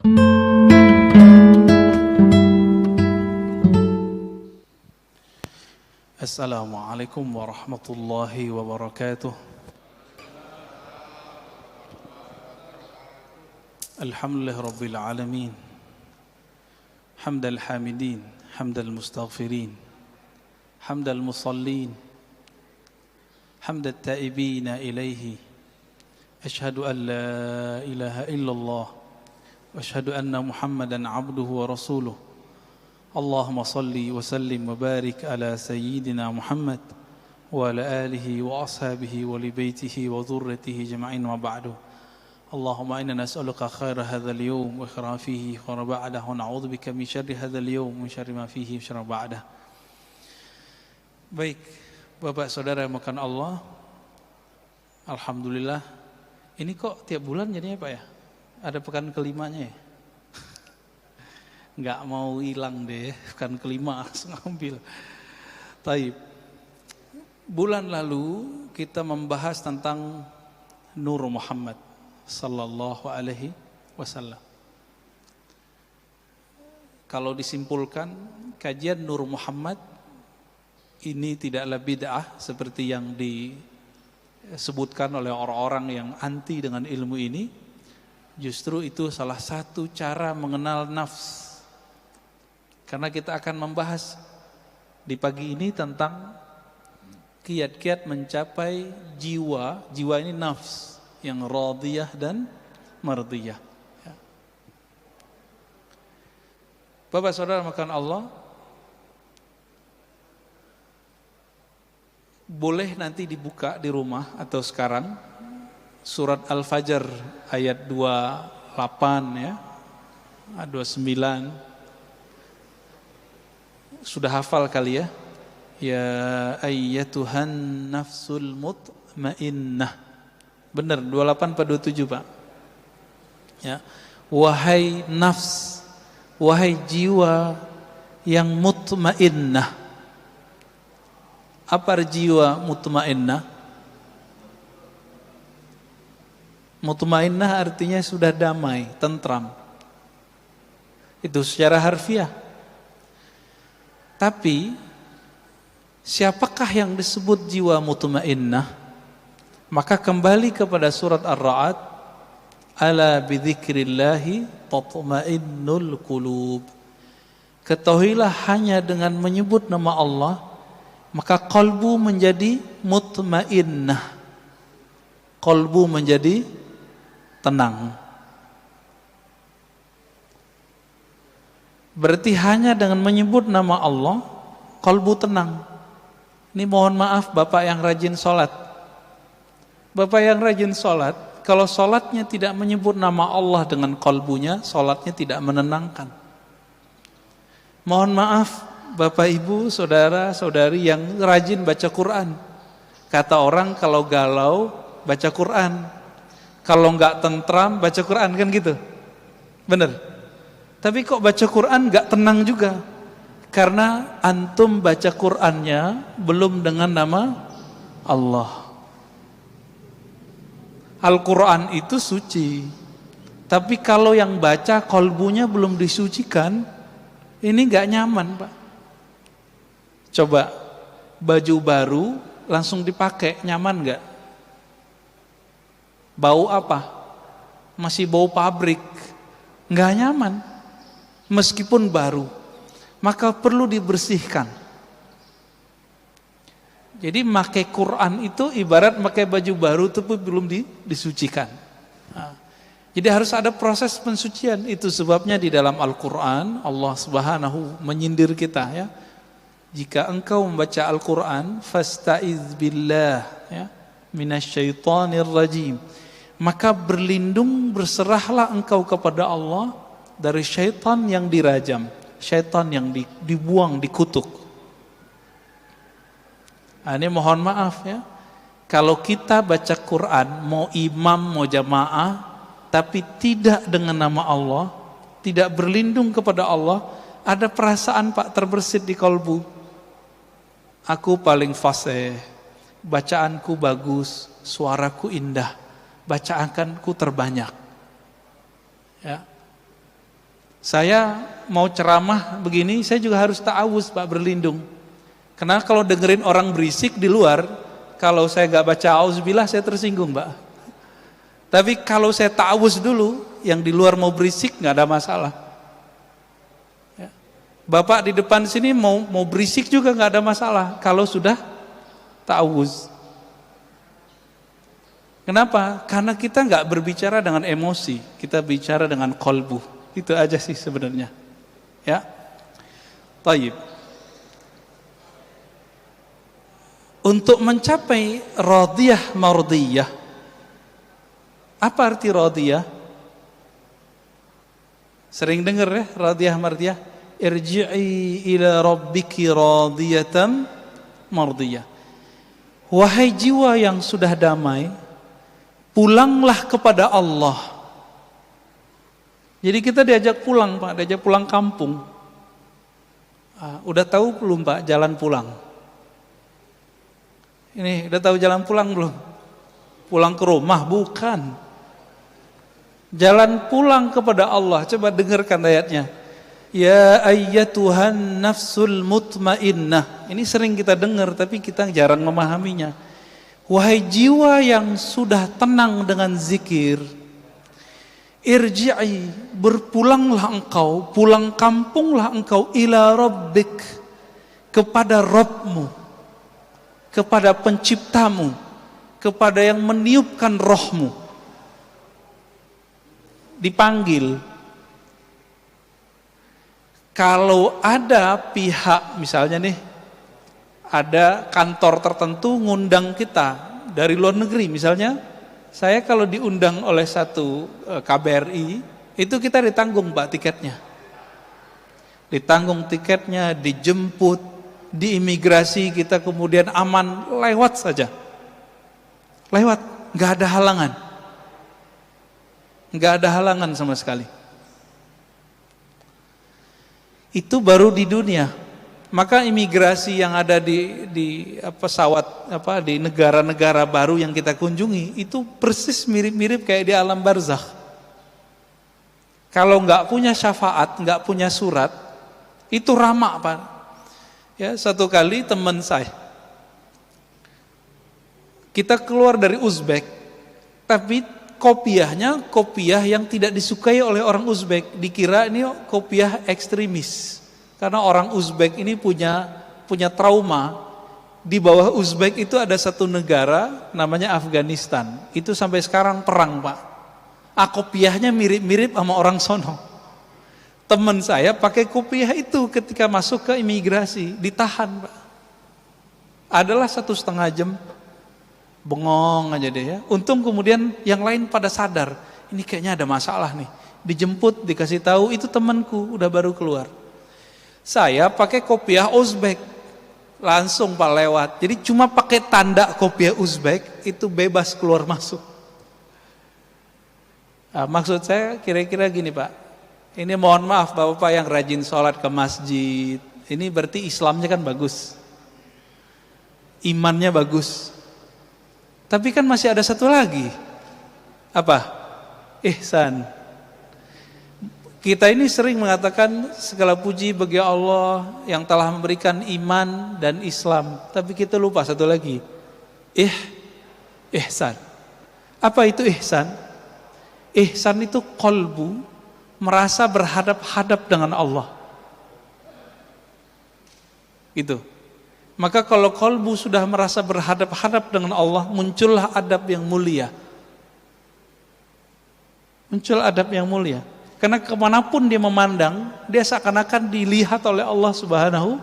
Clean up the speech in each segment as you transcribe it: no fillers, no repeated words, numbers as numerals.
Assalamualaikum warahmatullahi wabarakatuh. Alhamdulillah rabbil alamin. Hamdal hamidin, hamdal mustaghfirin, hamdal musallin, hamdat taibina ilaihi. Ashhadu an la ilaha illallah wa ashhadu anna Muhammadan abduhu wa rasuluh. Allahumma salli wa sallim wa barik ala sayyidina Muhammad wa ala alihi wa ashabihi wa li baitihi wa dhurriyyatihi jama'in wa ba'du. Allahumma inna nas'aluka khaira hadzal yawm wa khaira fihi wa ba'dahu wa na'udzu bika min syarri hadzal yawm wa syarri ma fihi wa syarri ba'dahu. Baik, Bapak Saudara yang makan Allah, alhamdulillah. Ini kok tiap bulan jadinya Pak ya? Ada pekan kelimanya ya? Nggak mau hilang deh, pekan kelima langsung ambil. Taib. Bulan lalu kita membahas tentang Nur Muhammad sallallahu alaihi wasallam. Kalau disimpulkan, kajian Nur Muhammad ini tidaklah bid'ah seperti yang disebutkan oleh orang-orang yang anti dengan ilmu ini. Justru itu salah satu cara mengenal nafs. Karena kita akan membahas di pagi ini tentang kiat-kiat mencapai jiwa. Jiwa ini nafs yang radiyah dan mardiyah. Ya. Bapak Saudara makan Allah, boleh nanti dibuka di rumah atau sekarang surat Al-Fajr ayat 28 ya, 29. Sudah hafal kali ya? Ya ayyatuhan nafsul mutmainnah. Benar, 28 pada 27 Pak. Ya. Wahai nafs, wahai jiwa yang mutmainnah. Apa jiwa mutmainnah? Mutmainnah artinya sudah damai, tentram. Itu secara harfiah. Tapi siapakah yang disebut jiwa mutmainnah? Maka kembali kepada surat Ar-Ra'd, ala bidzikrillahi tatmainnul qulub. Ketahuilah hanya dengan menyebut nama Allah maka qalbu menjadi mutmainnah. Qalbu menjadi tenang. Berarti hanya dengan menyebut nama Allah, qalbu tenang. Ini mohon maaf Bapak yang rajin sholat. Bapak yang rajin sholat, kalau sholatnya tidak menyebut nama Allah dengan qalbunya, sholatnya tidak menenangkan. Mohon maaf Bapak Ibu, Saudara, Saudari yang rajin baca Quran. Kata orang kalau galau, baca Quran. Kalau enggak tentram, baca Quran, kan gitu. Benar. Tapi kok baca Quran gak tenang juga? Karena antum baca Qurannya belum dengan nama Allah. Al-Quran itu suci. Tapi kalau yang baca kolbunya belum disucikan, ini gak nyaman Pak. Coba baju baru langsung dipakai, nyaman gak? Bau apa? Masih bau pabrik. Gak nyaman. Meskipun baru, maka perlu dibersihkan. Jadi pakai Quran itu ibarat pakai baju baru tapi belum disucikan. Nah, jadi harus ada proses pensucian. Itu sebabnya di dalam Al-Quran Allah Subhanahu menyindir kita ya. Jika engkau membaca Al-Quran, fasta'iz billah ya, minasyaitonir rajim. Maka berlindung, berserahlah engkau kepada Allah dari syaitan yang dirajam, syaitan yang dibuang, dikutuk. Nah, ini mohon maaf ya, kalau kita baca Quran, mau imam, mau jamaah, tapi tidak dengan nama Allah, tidak berlindung kepada Allah, ada perasaan Pak terbersit di kalbu. Aku paling fasih, bacaanku bagus, suaraku indah, bacaanku terbanyak. Ya. Saya mau ceramah begini, saya juga harus ta'awuz Pak, berlindung. Karena kalau dengerin orang berisik di luar, kalau saya gak baca auzubillah saya tersinggung Pak. Tapi kalau saya ta'awuz dulu, yang di luar mau berisik gak ada masalah. Ya. Bapak di depan sini mau berisik juga gak ada masalah kalau sudah ta'awuz. Kenapa? Karena kita gak berbicara dengan emosi, kita bicara dengan qalbu. Itu aja sih sebenarnya. Ya. Taib. Untuk mencapai radiyah mardiyah. Apa arti radiyah? Sering dengar ya, radiyah mardiyah. Irji'i ila rabbiki radiyatan mardiyah. Wahai jiwa yang sudah damai, pulanglah kepada Allah. Jadi kita diajak pulang Pak, diajak pulang kampung. Udah tahu belum Pak jalan pulang? Ini udah tahu jalan pulang belum? Pulang ke rumah? Bukan. Jalan pulang kepada Allah. Coba dengarkan ayatnya. Ya ayyatuhan nafsul mutmainnah. Ini sering kita dengar tapi kita jarang memahaminya. Wahai jiwa yang sudah tenang dengan zikir, irji'i, berpulanglah engkau, pulang kampunglah engkau ila rabbik, kepada Rabbmu, kepada penciptamu, kepada yang meniupkan rohmu. Dipanggil. Kalau ada pihak, misalnya nih, ada kantor tertentu ngundang kita dari luar negeri, misalnya saya kalau diundang oleh satu KBRI, itu kita ditanggung Pak tiketnya. Ditanggung tiketnya, dijemput, di imigrasi kita kemudian aman, lewat saja. Lewat, nggak ada halangan. Nggak ada halangan sama sekali. Itu baru di dunia. Maka imigrasi yang ada di pesawat di negara-negara baru yang kita kunjungi itu persis mirip-mirip kayak di alam barzakh. Kalau nggak punya syafaat, nggak punya surat, itu ramak Pak. Ya, satu kali teman saya, kita keluar dari Uzbek, tapi kopiahnya kopiah yang tidak disukai oleh orang Uzbek, dikira ini kopiah ekstremis. Karena orang Uzbek ini punya trauma. Di bawah Uzbek itu ada satu negara namanya Afghanistan. Itu sampai sekarang perang Pak. Kopiahnya mirip-mirip sama orang sono. Teman saya pakai kopiah itu ketika masuk ke imigrasi, ditahan Pak. Adalah 1,5 jam. Bengong aja deh ya. Untung kemudian yang lain pada sadar, ini kayaknya ada masalah nih. Dijemput, dikasih tahu, itu temanku udah baru keluar. Saya pakai kopiah Uzbek, langsung Pak lewat. Jadi cuma pakai tanda kopiah Uzbek itu bebas keluar masuk. Nah, maksud saya kira-kira gini Pak. Ini mohon maaf Bapak yang rajin sholat ke masjid. Ini berarti Islamnya kan bagus, imannya bagus. Tapi kan masih ada satu lagi. Apa? Ihsan. Kita ini sering mengatakan segala puji bagi Allah yang telah memberikan iman dan Islam. Tapi kita lupa satu lagi. Ihsan. Apa itu ihsan? Ihsan itu qalbu, merasa berhadap-hadap dengan Allah. Itu. Maka kalau qalbu sudah merasa berhadap-hadap dengan Allah, muncullah adab yang mulia. Muncul adab yang mulia. Karena kemanapun dia memandang, dia seakan-akan dilihat oleh Allah Subhanahu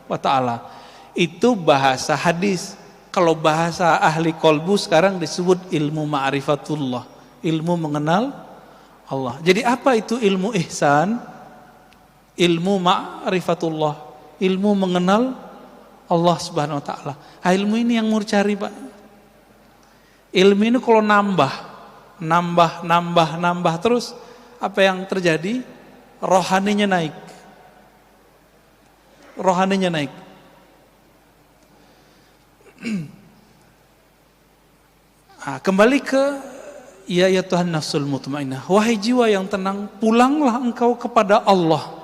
wa ta'ala. Itu bahasa hadis. Kalau bahasa ahli qalbu sekarang disebut ilmu ma'rifatullah, ilmu mengenal Allah. Jadi apa itu ilmu ihsan? Ilmu ma'rifatullah, ilmu mengenal Allah Subhanahu wa ta'ala. Ilmu ini yang mau cari Pak. Ilmu ini kalau nambah terus, apa yang terjadi? Rohaninya naik. Rohaninya naik. Kembali ke Ya Tuhan nafsul mutmainnah, wahai jiwa yang tenang, pulanglah engkau kepada Allah.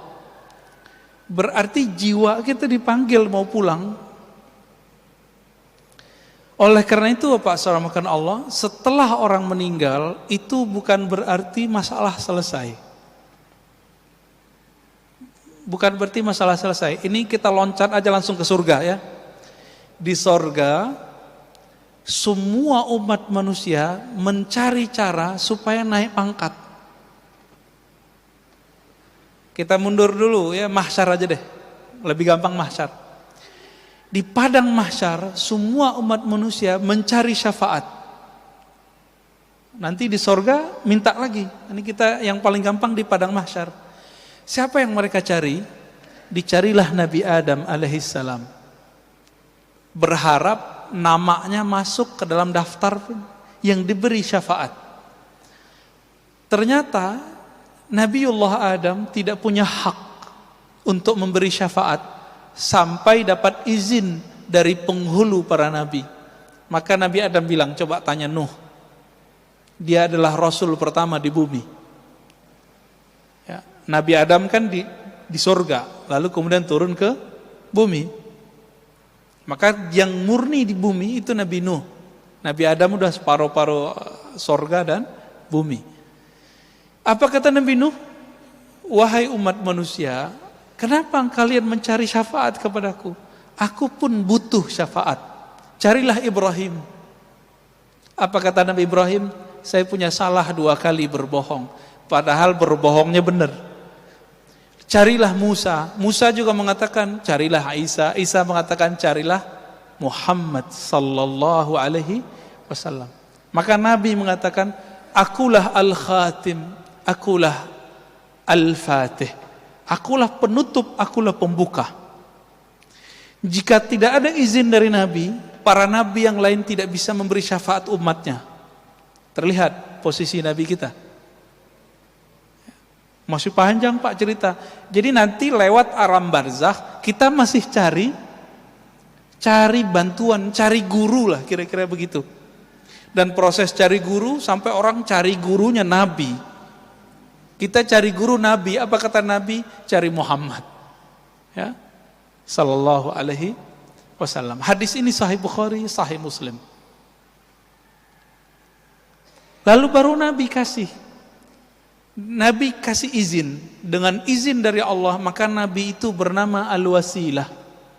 Berarti jiwa kita dipanggil mau pulang. Oleh karena itu Bapak saudara makan Allah, setelah orang meninggal itu bukan berarti masalah selesai. Bukan berarti masalah selesai. Ini kita loncat aja langsung ke surga ya. Di surga semua umat manusia mencari cara supaya naik pangkat. Kita mundur dulu ya, mahsyar aja deh. Lebih gampang mahsyar. Di padang mahsyar semua umat manusia mencari syafaat. Nanti di surga minta lagi. Ini kita yang paling gampang di padang mahsyar. Siapa yang mereka cari? Dicarilah Nabi Adam alaihissalam. Berharap namanya masuk ke dalam daftar yang diberi syafaat. Ternyata Nabiullah Adam tidak punya hak untuk memberi syafaat sampai dapat izin dari penghulu para nabi. Maka Nabi Adam bilang, coba tanya Nuh. Dia adalah Rasul pertama di bumi. Ya, Nabi Adam kan di surga, lalu kemudian turun ke bumi. Maka yang murni di bumi itu Nabi Nuh. Nabi Adam udah separuh-paruh surga dan bumi. Apa kata Nabi Nuh? Wahai umat manusia, kenapa kalian mencari syafaat kepadaku? Aku pun butuh syafaat. Carilah Ibrahim. Apa kata Nabi Ibrahim? Saya punya salah 2 kali berbohong. Padahal berbohongnya benar. Carilah Musa. Musa juga mengatakan carilah Isa. Isa mengatakan carilah Muhammad sallallahu alaihi wasallam. Maka Nabi mengatakan, akulah al-khatim, akulah al-fatih. Akulah penutup, akulah pembuka. Jika tidak ada izin dari Nabi, para Nabi yang lain tidak bisa memberi syafaat umatnya. Terlihat posisi Nabi kita. Masih panjang Pak cerita. Jadi nanti lewat alam barzakh kita masih cari bantuan, cari guru lah kira-kira begitu. Dan proses cari guru sampai orang cari gurunya Nabi. Kita cari guru Nabi, apa kata Nabi? Cari Muhammad. Ya. Sallallahu alaihi wasallam. Hadis ini sahih Bukhari, sahih Muslim. Lalu baru Nabi kasih izin. Dengan izin dari Allah, maka Nabi itu bernama Al-Wasilah.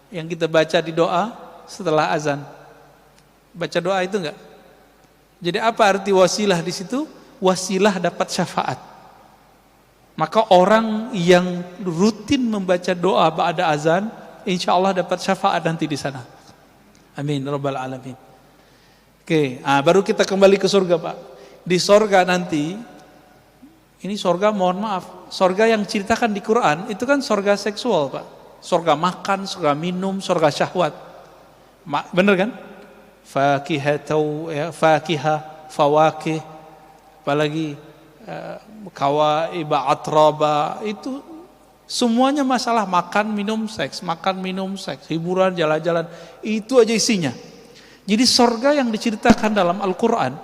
Yang kita baca di doa setelah azan. Baca doa itu enggak? Jadi apa arti wasilah di situ? Wasilah dapat syafaat. Maka orang yang rutin membaca doa ba'da azan, insya Allah dapat syafaat nanti di sana. Amin rabbal alamin. Oke, baru kita kembali ke surga Pak. Di surga nanti, ini surga mohon maaf, surga yang ceritakan di Quran itu kan surga seksual Pak. Surga makan, surga minum, surga syahwat. Bener kan? Fakihah, fawakih, apalagi kawaiba, atraba, itu semuanya masalah makan, minum, seks, hiburan, jalan-jalan, itu aja isinya. Jadi surga yang diceritakan dalam Al-Quran,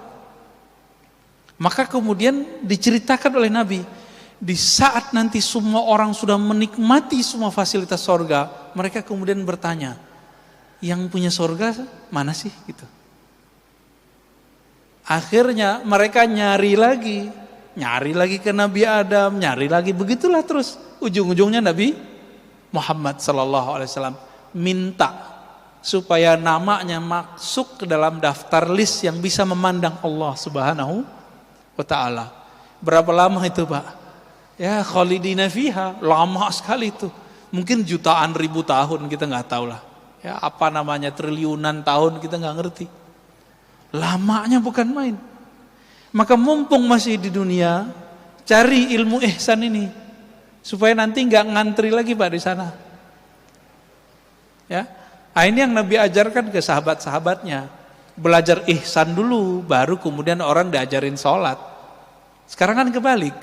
maka kemudian diceritakan oleh Nabi, di saat nanti semua orang sudah menikmati semua fasilitas surga, mereka kemudian bertanya, yang punya surga mana sih? Gitu. Akhirnya mereka nyari lagi ke Nabi Adam, nyari lagi, begitulah terus. Ujung-ujungnya Nabi Muhammad sallallahu alaihi wasallam minta supaya namanya masuk ke dalam daftar list yang bisa memandang Allah Subhanahu wa taala. Berapa lama itu, Pak? Ya, khalidina fiha, lama sekali itu. Mungkin jutaan ribu tahun, kita nggak tahu lah. Ya, apa namanya, triliunan tahun, kita nggak ngerti. Lamanya bukan main. Maka mumpung masih di dunia, cari ilmu ihsan ini supaya nanti nggak ngantri lagi Pak di sana. Ya, ini yang Nabi ajarkan ke sahabat-sahabatnya. Belajar ihsan dulu, baru kemudian orang diajarin sholat. Sekarang kan kebalik.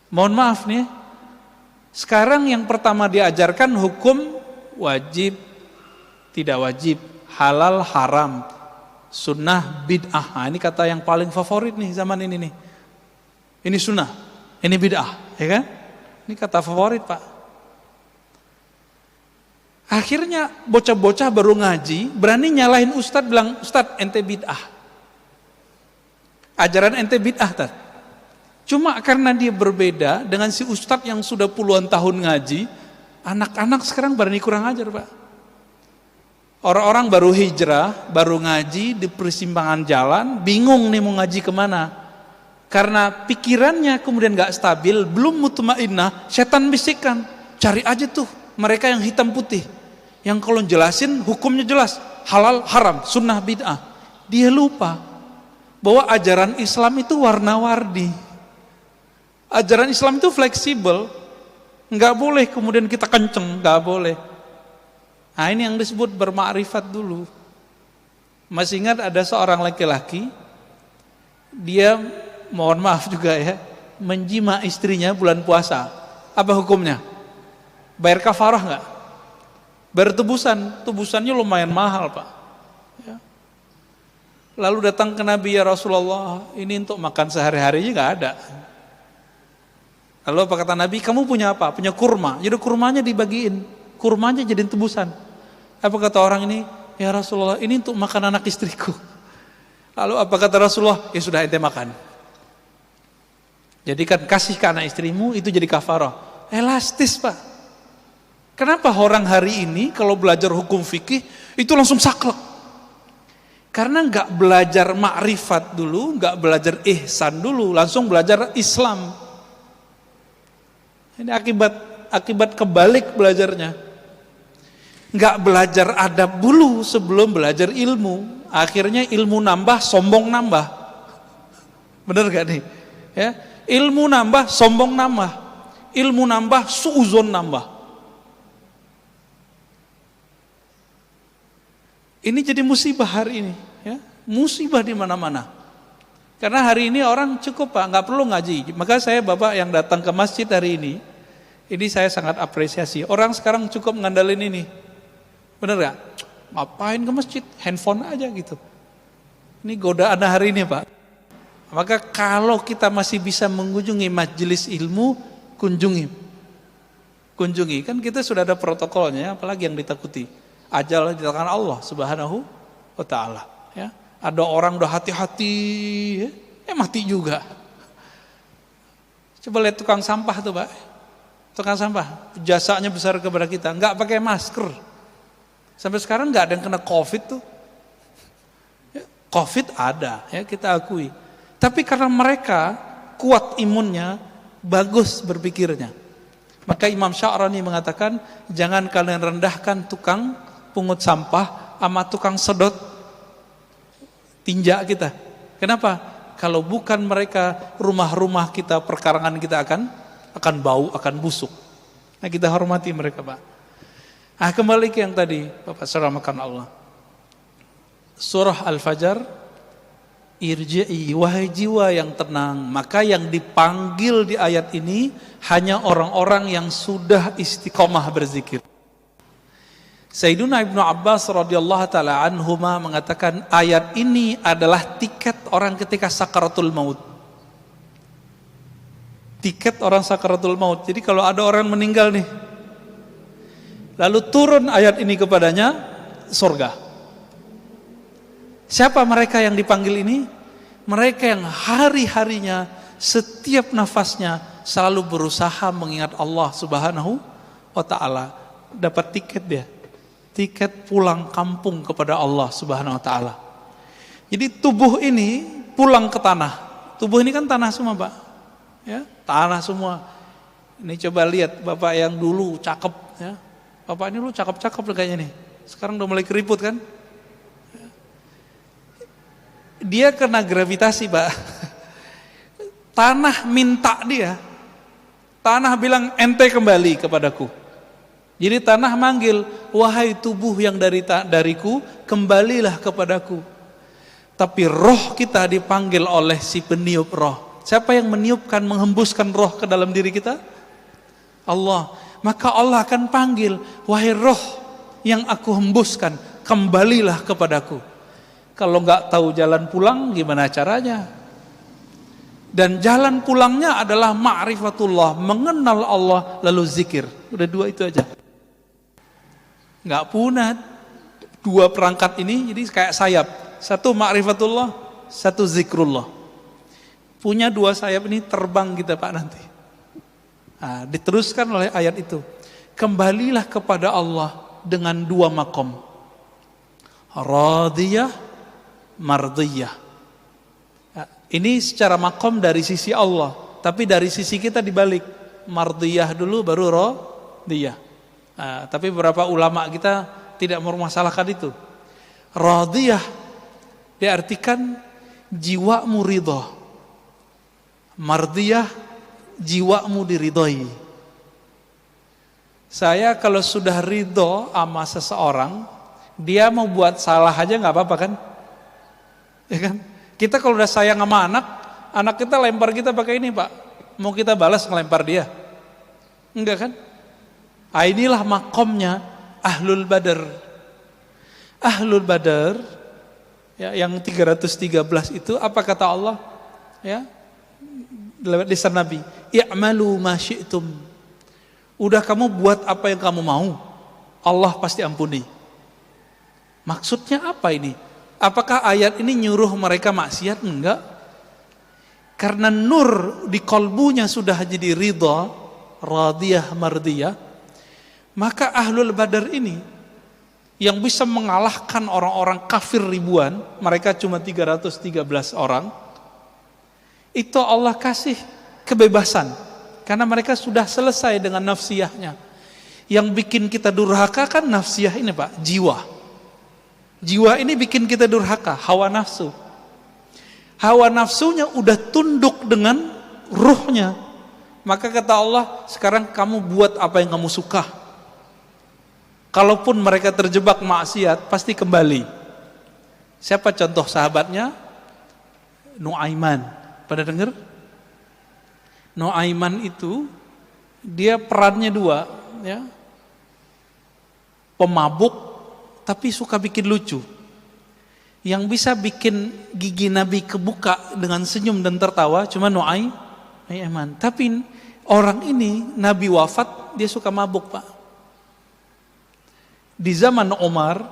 Mohon maaf nih, sekarang yang pertama diajarkan hukum wajib, tidak wajib, halal, haram. Sunnah bid'ah. Nah, ini kata yang paling favorit nih zaman ini nih. Ini sunnah, ini bid'ah, ya kan? Ini kata favorit, Pak. Akhirnya bocah-bocah baru ngaji berani nyalahin ustadz, bilang, "Ustadz, ente bid'ah. Ajaran ente bid'ah, Tad." Cuma karena dia berbeda dengan si ustadz yang sudah puluhan tahun ngaji, anak-anak sekarang berani kurang ajar, Pak. Orang-orang baru hijrah, baru ngaji di persimpangan jalan, bingung nih mau ngaji kemana. Karena pikirannya kemudian gak stabil, belum mutmainnah, setan bisikan, cari aja tuh mereka yang hitam putih, yang kalau jelasin hukumnya jelas, halal haram, sunnah bid'ah. Dia lupa bahwa ajaran Islam itu warna-warni. Ajaran Islam itu fleksibel, nggak boleh kemudian kita kenceng, nggak boleh. Nah, ini yang disebut bermakrifat dulu. Masih ingat ada seorang laki-laki, dia mohon maaf juga ya, menjima istrinya bulan puasa. Apa hukumnya? Bayar kafarah nggak? Bayar tebusan, tebusannya lumayan mahal, Pak. Ya. Lalu datang ke Nabi, "Ya Rasulullah, ini untuk makan sehari-harinya nggak ada." Lalu apa kata Nabi? "Kamu punya apa?" "Punya kurma." Jadi kurmanya dibagiin, kurmanya jadiin tebusan. Apa kata orang ini? "Ya Rasulullah, ini untuk makan anak istriku." Lalu apa kata Rasulullah? "Ya sudah, ente makan. Jadi kan kasih ke anak istrimu, itu jadi kafarah." Elastis, Pak. Kenapa orang hari ini kalau belajar hukum fikih itu langsung saklek? Karena nggak belajar makrifat dulu, nggak belajar ihsan dulu, langsung belajar Islam. Ini akibat kebalik belajarnya. Nggak belajar adab dulu sebelum belajar ilmu. Akhirnya ilmu nambah, sombong nambah. Bener gak nih? Ya, ilmu nambah, sombong nambah. Ilmu nambah, suuzon nambah. Ini jadi musibah hari ini, ya. Musibah di mana-mana. Karena hari ini orang cukup, Pak, nggak perlu ngaji. Maka saya, Bapak yang datang ke masjid hari ini saya sangat apresiasi. Orang sekarang cukup ngandalin ini. Bener gak? Ngapain ke masjid? Handphone aja gitu. Ini godaan hari ini, Pak. Maka kalau kita masih bisa mengunjungi majelis ilmu, kunjungi. Kan kita sudah ada protokolnya, apalagi yang ditakuti. Ajal di tangan Allah Subhanahu wa ta'ala. Ya. Ada orang udah hati-hati, mati juga. Coba lihat tukang sampah tuh, Pak. Tukang sampah, jasanya besar kepada kita, nggak pakai masker. Sampai sekarang nggak ada yang kena COVID tuh. Ya, COVID ada, ya kita akui. Tapi karena mereka kuat imunnya, bagus berpikirnya. Maka Imam Sya'rani mengatakan, jangan kalian rendahkan tukang pungut sampah sama tukang sedot tinja kita. Kenapa? Kalau bukan mereka, rumah-rumah kita, perkarangan kita akan bau, akan busuk. Nah, kita hormati mereka, Pak. Nah, kembali ke yang tadi, Bapak seramakan Allah. Surah Al-Fajr, irji'i, wahai jiwa yang tenang. Maka yang dipanggil di ayat ini hanya orang-orang yang sudah istiqomah berzikir. Sayyiduna Ibnu Abbas radhiyallahu taala anhuma mengatakan ayat ini adalah tiket orang ketika sakaratul maut. Tiket orang sakaratul maut. Jadi kalau ada orang meninggal nih, lalu turun ayat ini kepadanya, surga. Siapa mereka yang dipanggil ini? Mereka yang hari-harinya, setiap nafasnya selalu berusaha mengingat Allah Subhanahu wa ta'ala. Dapat tiket dia. Tiket pulang kampung kepada Allah Subhanahu wa ta'ala. Jadi tubuh ini pulang ke tanah. Tubuh ini kan tanah semua, Pak. Ya, tanah semua. Ini coba lihat Bapak yang dulu cakep, ya. Bapak ini lu cakep-cakep kayaknya nih. Sekarang udah mulai keriput kan? Dia kena gravitasi, Pak. Tanah minta dia. Tanah bilang ente kembali kepadaku. Jadi tanah manggil, wahai tubuh yang dariku, kembalilah kepadaku. Tapi roh kita dipanggil oleh si peniup roh. Siapa yang meniupkan, menghembuskan roh ke dalam diri kita? Allah. Maka Allah akan panggil, wahai roh yang aku hembuskan, kembalilah kepadaku. Kalau nggak tahu jalan pulang, gimana caranya? Dan jalan pulangnya adalah ma'rifatullah, mengenal Allah lalu zikir. Udah dua itu aja. Nggak punah dua perangkat ini, jadi kayak sayap. Satu ma'rifatullah, satu zikrullah. Punya dua sayap ini terbang kita Pak nanti. Nah, diteruskan oleh ayat itu. Kembalilah kepada Allah dengan dua makom. Radiyah, mardiyah. Nah, ini secara makom dari sisi Allah. Tapi dari sisi kita dibalik. Mardiyah dulu baru radiyah. Nah, tapi beberapa ulama kita tidak mempermasalahkan itu. Radiyah diartikan jiwamu ridha. Mardiyah jiwamu diridhoi. Saya kalau sudah ridho sama seseorang, dia mau buat salah aja nggak apa-apa kan? Ya kan? Kita kalau udah sayang sama anak kita lempar kita pakai ini Pak, mau kita balas ngelempar dia? Enggak kan? Ah, inilah makomnya Ahlul Badar. Ahlul Badar ya, yang 313 itu apa kata Allah? Ya, lewat lisan Nabi, i'malu ma syi'tum. Udah kamu buat apa yang kamu mau, Allah pasti ampuni. Maksudnya apa ini? Apakah ayat ini nyuruh mereka maksiat? Enggak. Karena nur di kolbunya sudah jadi ridha, radiyah, mardiyah, maka Ahlul Badar ini yang bisa mengalahkan orang-orang kafir ribuan, mereka cuma 313 orang, itu Allah kasih kebebasan karena mereka sudah selesai dengan nafsiyahnya. Yang bikin kita durhaka kan nafsiyah ini Pak, jiwa. Jiwa ini bikin kita durhaka, hawa nafsu. Hawa nafsunya udah tunduk dengan ruhnya. Maka kata Allah, sekarang kamu buat apa yang kamu suka. Kalaupun mereka terjebak maksiat, pasti kembali. Siapa contoh sahabatnya? Nuaiman. Pada dengar? Nuaiman itu dia perannya dua, ya. Pemabuk tapi suka bikin lucu. Yang bisa bikin gigi Nabi kebuka dengan senyum dan tertawa cuma Nuaiman. Tapi orang ini Nabi wafat, dia suka mabuk, Pak. Di zaman Umar,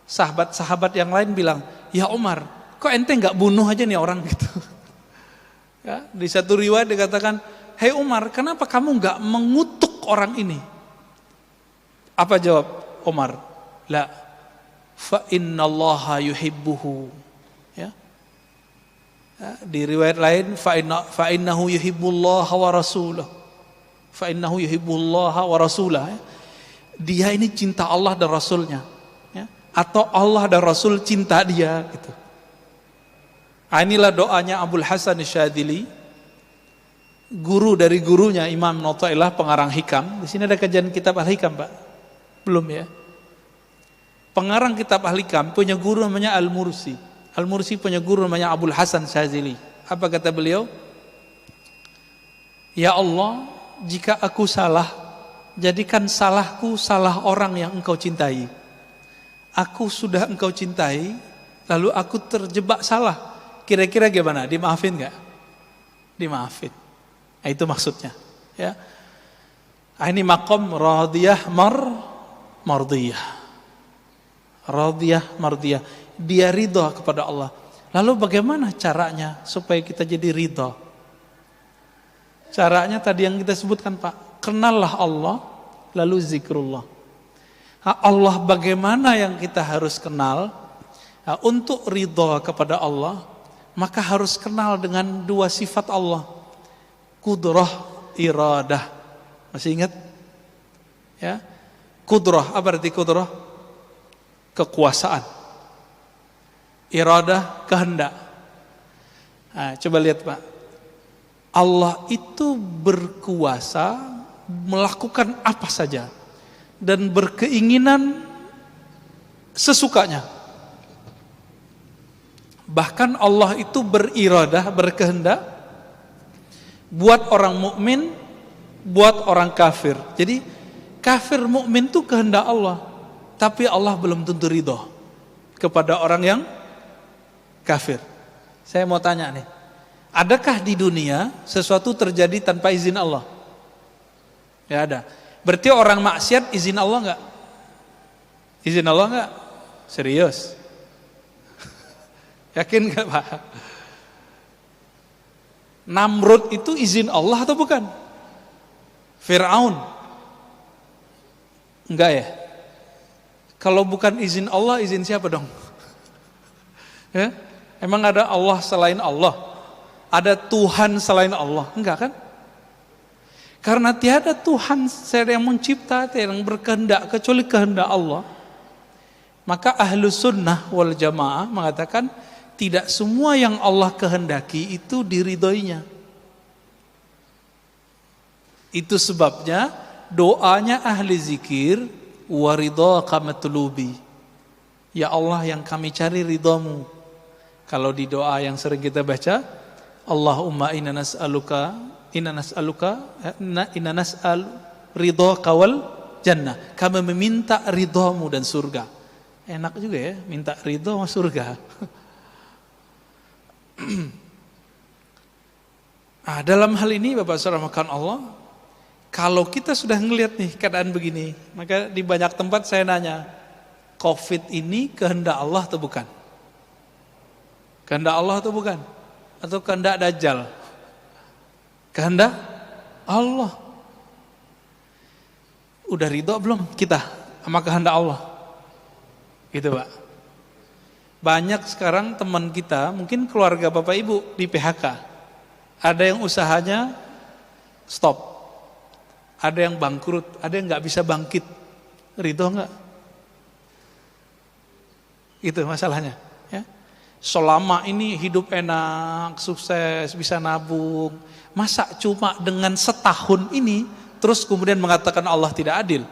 sahabat-sahabat yang lain bilang, "Ya Umar, kok ente nggak bunuh aja nih orang gitu?" Ya, di satu riwayat dikatakan, "Hei Umar, kenapa kamu nggak mengutuk orang ini?" Apa jawab Umar? "La, fa innallaha yuhibbuhu." Ya. Ya, di riwayat lain, fa innahu yuhibbullaha wa rasulah. Fa innahu yuhibbullaha wa rasulah. Ya. Dia ini cinta Allah dan Rasulnya, ya. Atau Allah dan Rasul cinta dia gitu. Inilah doanya Abul Hasan Syadzili, guru dari gurunya Imam Notailah pengarang Hikam. Di sini ada kajian kitab Al-Hikam, Pak? Belum ya? Pengarang kitab Al-Hikam punya guru namanya Al-Mursi. Al-Mursi punya guru namanya Abul Hasan Syadzili. Apa kata beliau? "Ya Allah, jika aku salah, jadikan salahku salah orang yang engkau cintai. Aku sudah engkau cintai, lalu aku terjebak salah. Kira-kira gimana? Dimaafin gak?" Dimaafin. Nah, itu maksudnya. Ya. Ini makom radiyah mardiyah. Radiyah mardiyah. Dia ridha kepada Allah. Lalu bagaimana caranya supaya kita jadi ridha? Caranya tadi yang kita sebutkan, Pak. Kenallah Allah, lalu zikrullah. Allah bagaimana yang kita harus kenal? Untuk ridha kepada Allah, maka harus kenal dengan dua sifat Allah. Kudrah, iradah. Masih ingat? Ya. Kudrah, apa arti kudrah? Kekuasaan. Iradah, kehendak. Nah, coba lihat, Pak. Allah itu berkuasa melakukan apa saja dan berkeinginan sesukanya. Bahkan Allah itu beriradah, berkehendak buat orang mukmin, buat orang kafir. Jadi kafir mukmin itu kehendak Allah, tapi Allah belum tentu ridho kepada orang yang Kafir. Saya mau tanya nih, adakah di dunia sesuatu terjadi tanpa izin Allah? Ya ada. Berarti orang maksiat izin Allah enggak? Izin Allah enggak? Serius? Yakin enggak Pak? Namrud itu izin Allah atau bukan? Fir'aun? Enggak ya? Kalau bukan izin Allah, izin siapa dong? Ya? Emang ada Allah selain Allah? Ada Tuhan selain Allah? Enggak kan? Karena tiada Tuhan yang mencipta, yang berkehendak kecuali kehendak Allah. Maka Ahlus Sunnah wal Jamaah mengatakan tidak semua yang Allah kehendaki itu diridhoinya. Itu sebabnya doanya ahli zikir, waridhaka matlubi. Ya Allah, yang kami cari ridhamu. Kalau di doa yang sering kita baca, Allahumma inna nas'aluka ridhaka wal jannah. Kami meminta ridhamu dan surga. Enak juga ya, minta ridho sama surga. Nah, dalam hal ini Bapak Saudara makan Allah, kalau kita sudah ngelihat nih keadaan begini, maka di banyak tempat saya nanya, COVID ini kehendak Allah atau bukan? Kehendak Allah atau bukan? Atau kehendak Dajjal? Kehendak Allah. Udah ridho belum kita sama kehendak Allah? Gitu Pak. Banyak sekarang teman kita, mungkin keluarga Bapak Ibu di PHK. Ada yang usahanya stop. Ada yang bangkrut, ada yang gak bisa bangkit. Ridho gak? Itu masalahnya. Ya. Selama ini hidup enak, sukses, bisa nabung. Masa cuma dengan setahun ini, terus kemudian mengatakan Allah tidak adil?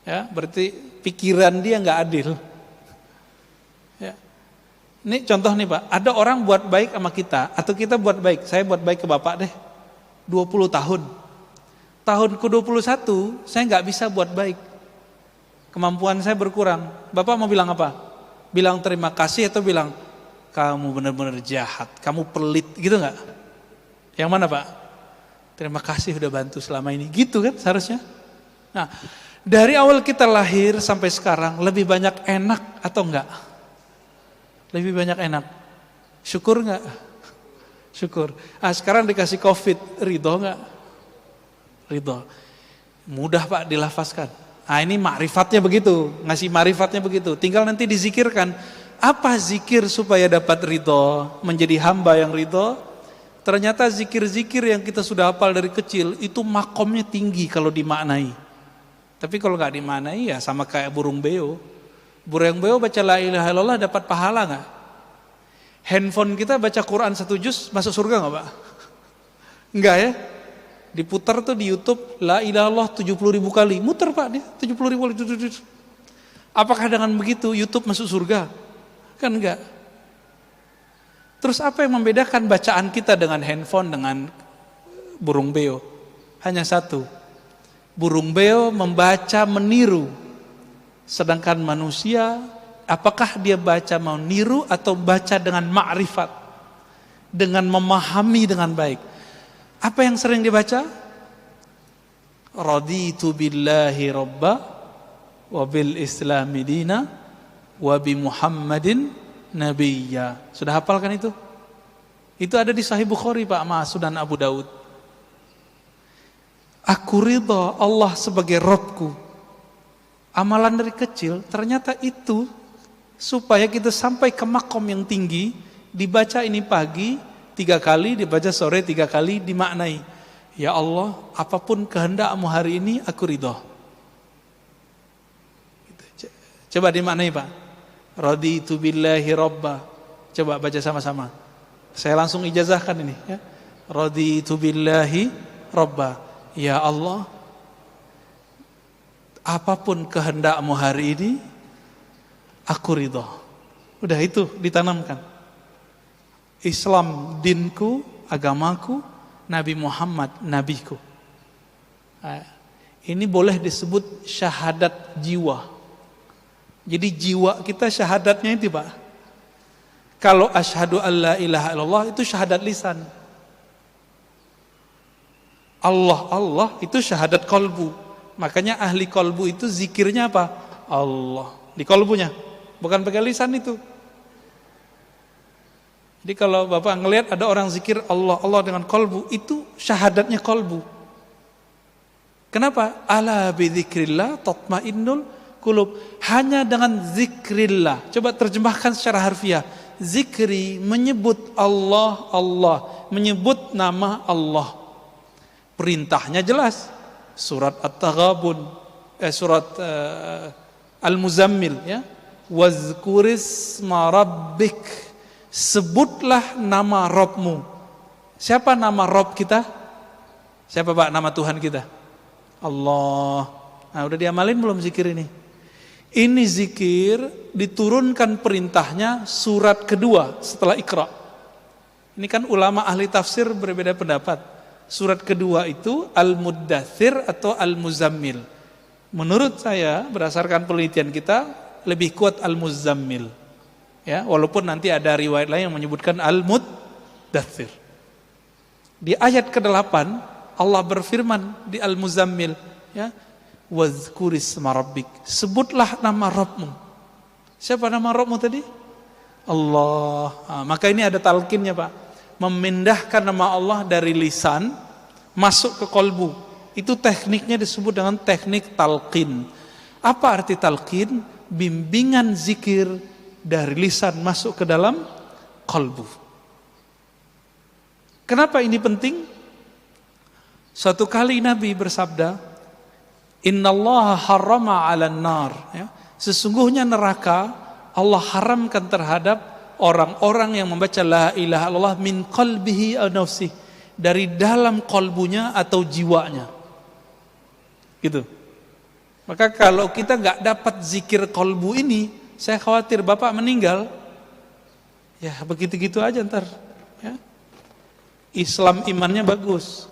Ya, berarti pikiran dia gak adil. Ya. Ini contoh nih Pak, ada orang buat baik sama kita, atau kita buat baik, saya buat baik ke Bapak deh, 20 tahun. Tahun ke-21, saya gak bisa buat baik. Kemampuan saya berkurang. Bapak mau bilang apa? Bilang terima kasih atau bilang, kamu benar-benar jahat, kamu pelit, gitu gak? Yang mana Pak? Terima kasih udah bantu selama ini, gitu kan seharusnya. Nah, dari awal kita lahir sampai sekarang, lebih banyak enak atau enggak? Lebih banyak enak. Syukur enggak? Syukur. Sekarang dikasih COVID, ridho enggak? Ridho. Mudah Pak dilafazkan. Ini ma'rifatnya begitu, ngasih ma'rifatnya begitu. Tinggal nanti dizikirkan. Apa zikir supaya dapat ridho, menjadi hamba yang ridho? Ternyata zikir-zikir yang kita sudah hafal dari kecil, itu makomnya tinggi kalau dimaknai. Tapi kalau nggak dimaknai ya sama kayak burung beo. Burung beo baca la ilaha illallah dapat pahala nggak? Handphone kita baca Quran 1 juz masuk surga nggak Pak? Enggak ya? Diputar tuh di YouTube la ilaha illallah 70.000 kali, muter Pak dia 70.000 kali. Apakah dengan begitu YouTube masuk surga? Kan enggak. Terus apa yang membedakan bacaan kita dengan handphone dengan burung beo? Hanya satu. Burung beo membaca meniru. Sedangkan manusia, apakah dia baca meniru atau baca dengan ma'rifat? Dengan memahami dengan baik. Apa yang sering dibaca? Raditu billahi rabba wa bil islami dina wa bi Muhammadin nabiyya. Sudah hafalkan itu? Itu ada di Sahih Bukhari Pak, sama Sunan Abu Daud. Aku ridha Allah sebagai Rabbku. Amalan dari kecil, ternyata itu supaya kita sampai ke makom yang tinggi, dibaca ini pagi 3 kali, dibaca sore 3 kali, dimaknai. Ya Allah, apapun kehendakmu hari ini, aku ridha. Coba dimaknai Pak. Raditu billahi rabba. Coba baca sama-sama. Saya langsung ijazahkan ini ya. Raditu billahi rabba. Ya Allah, apapun kehendakmu hari ini, aku ridho. Udah itu ditanamkan. Islam dinku, agamaku, Nabi Muhammad nabiku. Ini boleh disebut syahadat jiwa. Jadi jiwa kita syahadatnya itu Pak. Kalau asyhadu alla ilaha illallah itu syahadat lisan. Allah Allah itu syahadat kolbu. Makanya ahli kolbu itu zikirnya apa? Allah di kolbunya, bukan pakai lisan itu. Jadi kalau Bapak ngelihat ada orang zikir Allah Allah dengan kolbu, itu syahadatnya kolbu. Kenapa? Ala bidzikrillah tatmainnul qulub. Hanya dengan zikrillah. Coba terjemahkan secara harfiah. Zikri menyebut Allah Allah, menyebut nama Allah. Perintahnya jelas. Surat At-Taghabun, surat Al-Muzammil ya. Wazkurisma rabbik. Sebutlah nama Rabbmu. Siapa nama Rabb kita? Siapa Pak nama Tuhan kita? Allah. Nah, udah diamalin belum zikir ini? Ini zikir diturunkan perintahnya surat kedua setelah Iqra. Ini kan ulama ahli tafsir berbeda pendapat. Surat kedua itu Al-Muddathir atau Al-Muzammil. Menurut saya berdasarkan penelitian kita lebih kuat Al-Muzammil. Ya, walaupun nanti ada riwayat lain yang menyebutkan Al-Muddathir. Di ayat ke-8 Allah berfirman di Al-Muzammil, ya, wazkurisma rabbik. Sebutlah nama Rabbmu. Siapa nama Rabbmu tadi? Allah. Nah, maka ini ada talqinnya, Pak. Memindahkan nama Allah dari lisan masuk ke kolbu. Itu tekniknya disebut dengan teknik talqin. Apa arti talqin? Bimbingan zikir dari lisan masuk ke dalam kolbu. Kenapa ini penting? Suatu kali Nabi bersabda, Innallaha harrama 'alan nar, ya. Sesungguhnya neraka Allah haramkan terhadap orang-orang yang membaca la ilaha illallah min qalbihi aw nafsihi, dari dalam kolbunya atau jiwanya. Gitu. Maka kalau kita enggak dapat zikir kolbu ini, saya khawatir Bapak meninggal, ya begitu-gitu aja ntar. Ya. Islam imannya bagus,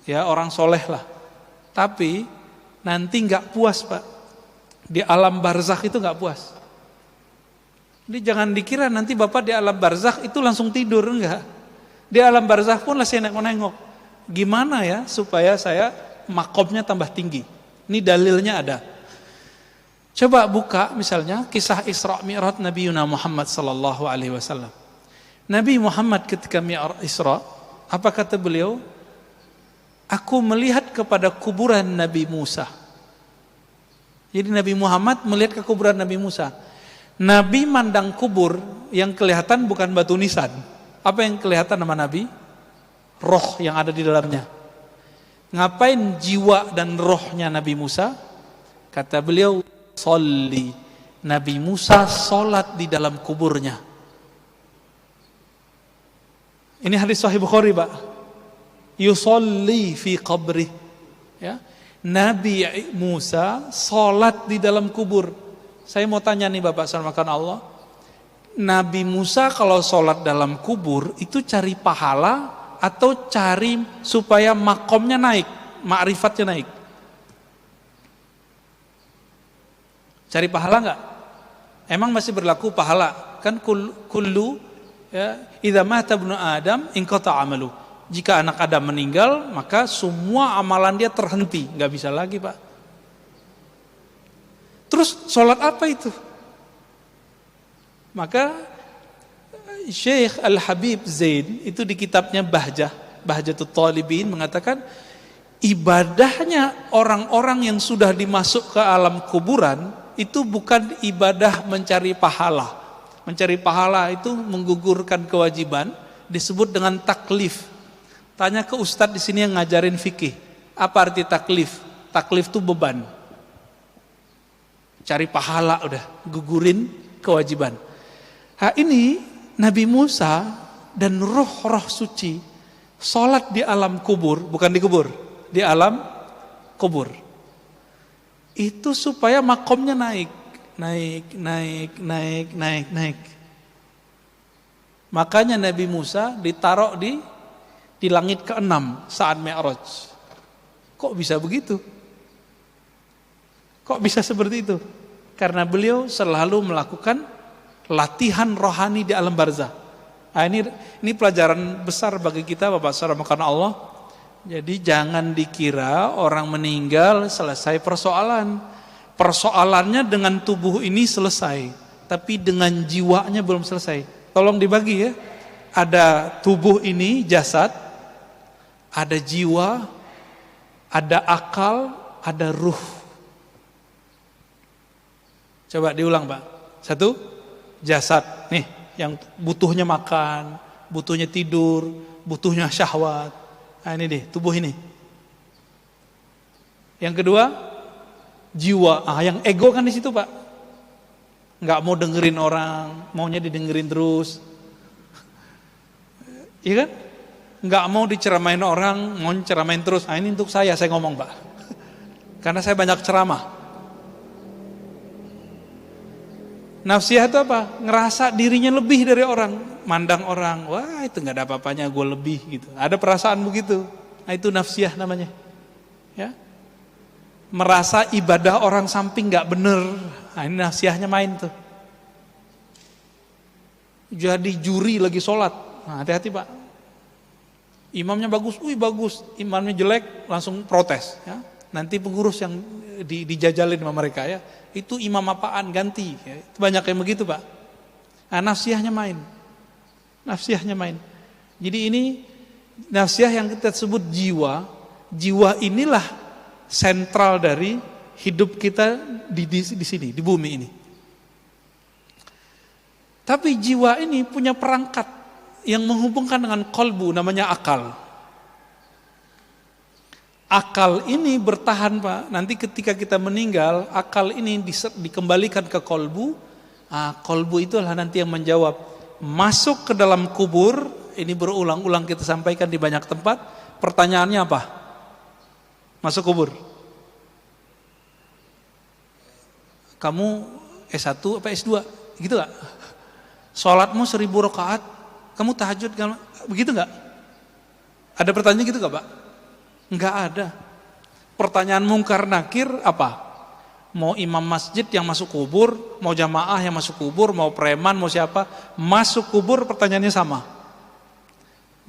ya orang soleh lah. Tapi nanti nggak puas Pak. Di alam barzakh itu nggak puas. Jadi jangan dikira nanti Bapak di alam barzakh itu langsung tidur, enggak. Di alam barzakh pun masih nengok-nengok. Gimana ya supaya saya makomnya tambah tinggi? Ini dalilnya ada. Coba buka misalnya kisah Isra Mi'raj Nabi Muhammad sallallahu alaihi wasallam. Nabi Muhammad ketika Mi'raj Isra, apa kata beliau? Aku melihat kepada kuburan Nabi Musa. Jadi Nabi Muhammad melihat ke kuburan Nabi Musa. Nabi mandang kubur, yang kelihatan bukan batu nisan. Apa yang kelihatan nama Nabi? Roh yang ada di dalamnya. Ngapain jiwa dan rohnya Nabi Musa? Kata beliau, Sholli. Nabi Musa sholat di dalam kuburnya. Ini hadis Sahih Bukhari, Pak. Yusolli fi qabri, ya. Nabi Musa sholat di dalam kubur. Saya mau tanya nih Bapak sarmakan Allah, Nabi Musa kalau sholat dalam kubur itu cari pahala atau cari supaya makomnya naik, ma'rifatnya naik? Cari pahala enggak? Emang masih berlaku pahala? Kan kullu ya, idza mata ibnu Adam inqata amalu. Jika anak Adam meninggal, maka semua amalan dia terhenti, nggak bisa lagi, Pak. Terus sholat apa itu? Maka Syekh Al-Habib Zain itu di kitabnya Bahjatul Talibin mengatakan ibadahnya orang-orang yang sudah dimasuk ke alam kuburan itu bukan ibadah mencari pahala. Mencari pahala itu menggugurkan kewajiban, disebut dengan taklif. Tanya ke ustadz di sini yang ngajarin fikih, apa arti taklif? Taklif itu beban. Cari pahala udah, gugurin kewajiban. Nah ini Nabi Musa dan roh-roh suci sholat di alam kubur, bukan di kubur, di alam kubur. Itu supaya makomnya naik. Makanya Nabi Musa ditaruh di langit ke-6 saat Mi'raj. Kok bisa begitu? Kok bisa seperti itu? Karena beliau selalu melakukan latihan rohani di alam barzah. Nah, ini pelajaran besar bagi kita Bapak Saudara karena Allah. Jadi jangan dikira orang meninggal selesai persoalan. Persoalannya dengan tubuh ini selesai, tapi dengan jiwanya belum selesai. Tolong dibagi ya. Ada tubuh ini, jasad, ada jiwa, ada akal, ada ruh. Coba diulang Pak. Satu, jasad. Nih, yang butuhnya makan, butuhnya tidur, butuhnya syahwat. Nah ini deh, tubuh ini. Yang kedua, jiwa. Yang ego kan di situ Pak. Nggak mau dengerin orang, maunya didengerin terus. Iya kan? Nggak mau diceramain orang, mau ceramain terus. Nah ini untuk saya ngomong Pak. Karena saya banyak ceramah. Nafsiyah itu apa? Ngerasa dirinya lebih dari orang. Mandang orang, wah itu nggak ada apa-apanya, gue lebih gitu. Ada perasaan begitu. Nah itu nafsiyah namanya. Ya, merasa ibadah orang samping nggak bener. Nah ini nafsiyahnya main tuh. Jadi juri lagi sholat. Nah hati-hati Pak. Imamnya bagus, bagus. Imamnya jelek, langsung protes. Ya. Nanti pengurus yang dijajalin sama mereka ya. Itu imam apaan, ganti. Ya. Itu banyak yang begitu Pak. Nah nafsiyahnya main. Nafsiyahnya main. Jadi ini nafsiyah yang kita sebut jiwa. Jiwa inilah sentral dari hidup kita di sini, di bumi ini. Tapi jiwa ini punya perangkat yang menghubungkan dengan kolbu, namanya akal. Akal ini bertahan Pak. Nanti ketika kita meninggal, akal ini dikembalikan ke kolbu. Kolbu itulah nanti yang menjawab. Masuk ke dalam kubur, ini berulang-ulang kita sampaikan di banyak tempat. Pertanyaannya apa? Masuk kubur. Kamu S1 apa S2? Gitu gak? Sholatmu 1000 rakaat, kamu tahajud, begitu gak? Ada pertanyaan gitu gak Pak? Enggak ada. Pertanyaan mungkar nakir apa? Mau imam masjid yang masuk kubur, mau jamaah yang masuk kubur, mau preman, mau siapa, masuk kubur pertanyaannya sama.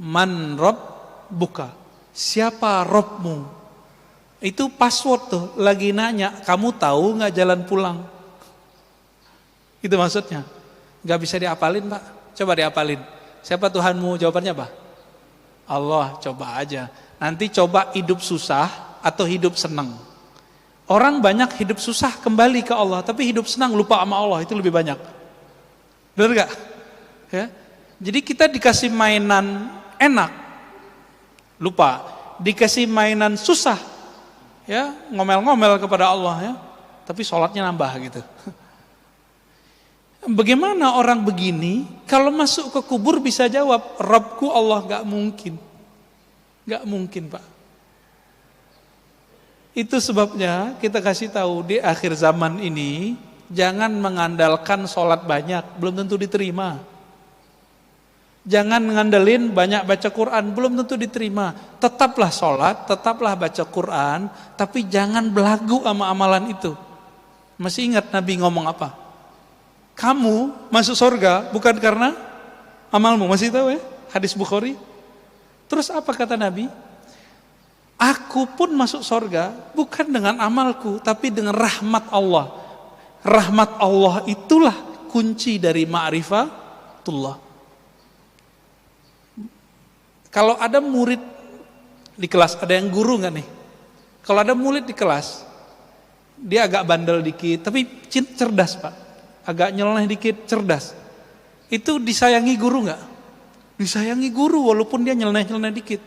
Man Rob buka. Siapa Robmu? Itu password tuh, lagi nanya, kamu tahu nggak jalan pulang? Itu maksudnya. Nggak bisa diapalin Pak. Coba diapalin. Siapa Tuhanmu? Jawabannya apa? Allah. Coba aja. Nanti coba hidup susah atau hidup senang. Orang banyak hidup susah kembali ke Allah, tapi hidup senang lupa sama Allah, itu lebih banyak. Benar gak? Ya. Jadi kita dikasih mainan enak, lupa. Dikasih mainan susah, ya ngomel-ngomel kepada Allah, ya. Tapi sholatnya nambah gitu. Bagaimana orang begini kalau masuk ke kubur bisa jawab, Rabbku Allah? Gak mungkin. Gak mungkin Pak. Itu sebabnya kita kasih tahu di akhir zaman ini jangan mengandalkan sholat banyak, belum tentu diterima. Jangan ngandelin banyak baca Quran, belum tentu diterima. Tetaplah sholat, tetaplah baca Quran, tapi jangan belagu sama amalan itu. Masih ingat Nabi ngomong apa? Kamu masuk surga bukan karena amalmu, masih tahu ya? Hadis Bukhari. Terus apa kata Nabi? Aku pun masuk surga bukan dengan amalku, tapi dengan rahmat Allah. Rahmat Allah itulah kunci dari ma'rifatullah. Kalau ada murid di kelas, ada yang guru nggak nih? Kalau ada murid di kelas, dia agak bandel dikit, tapi cerdas Pak. Agak nyeleneh dikit, cerdas. Itu disayangi guru nggak? Disayangi guru walaupun dia nyeleneh dikit.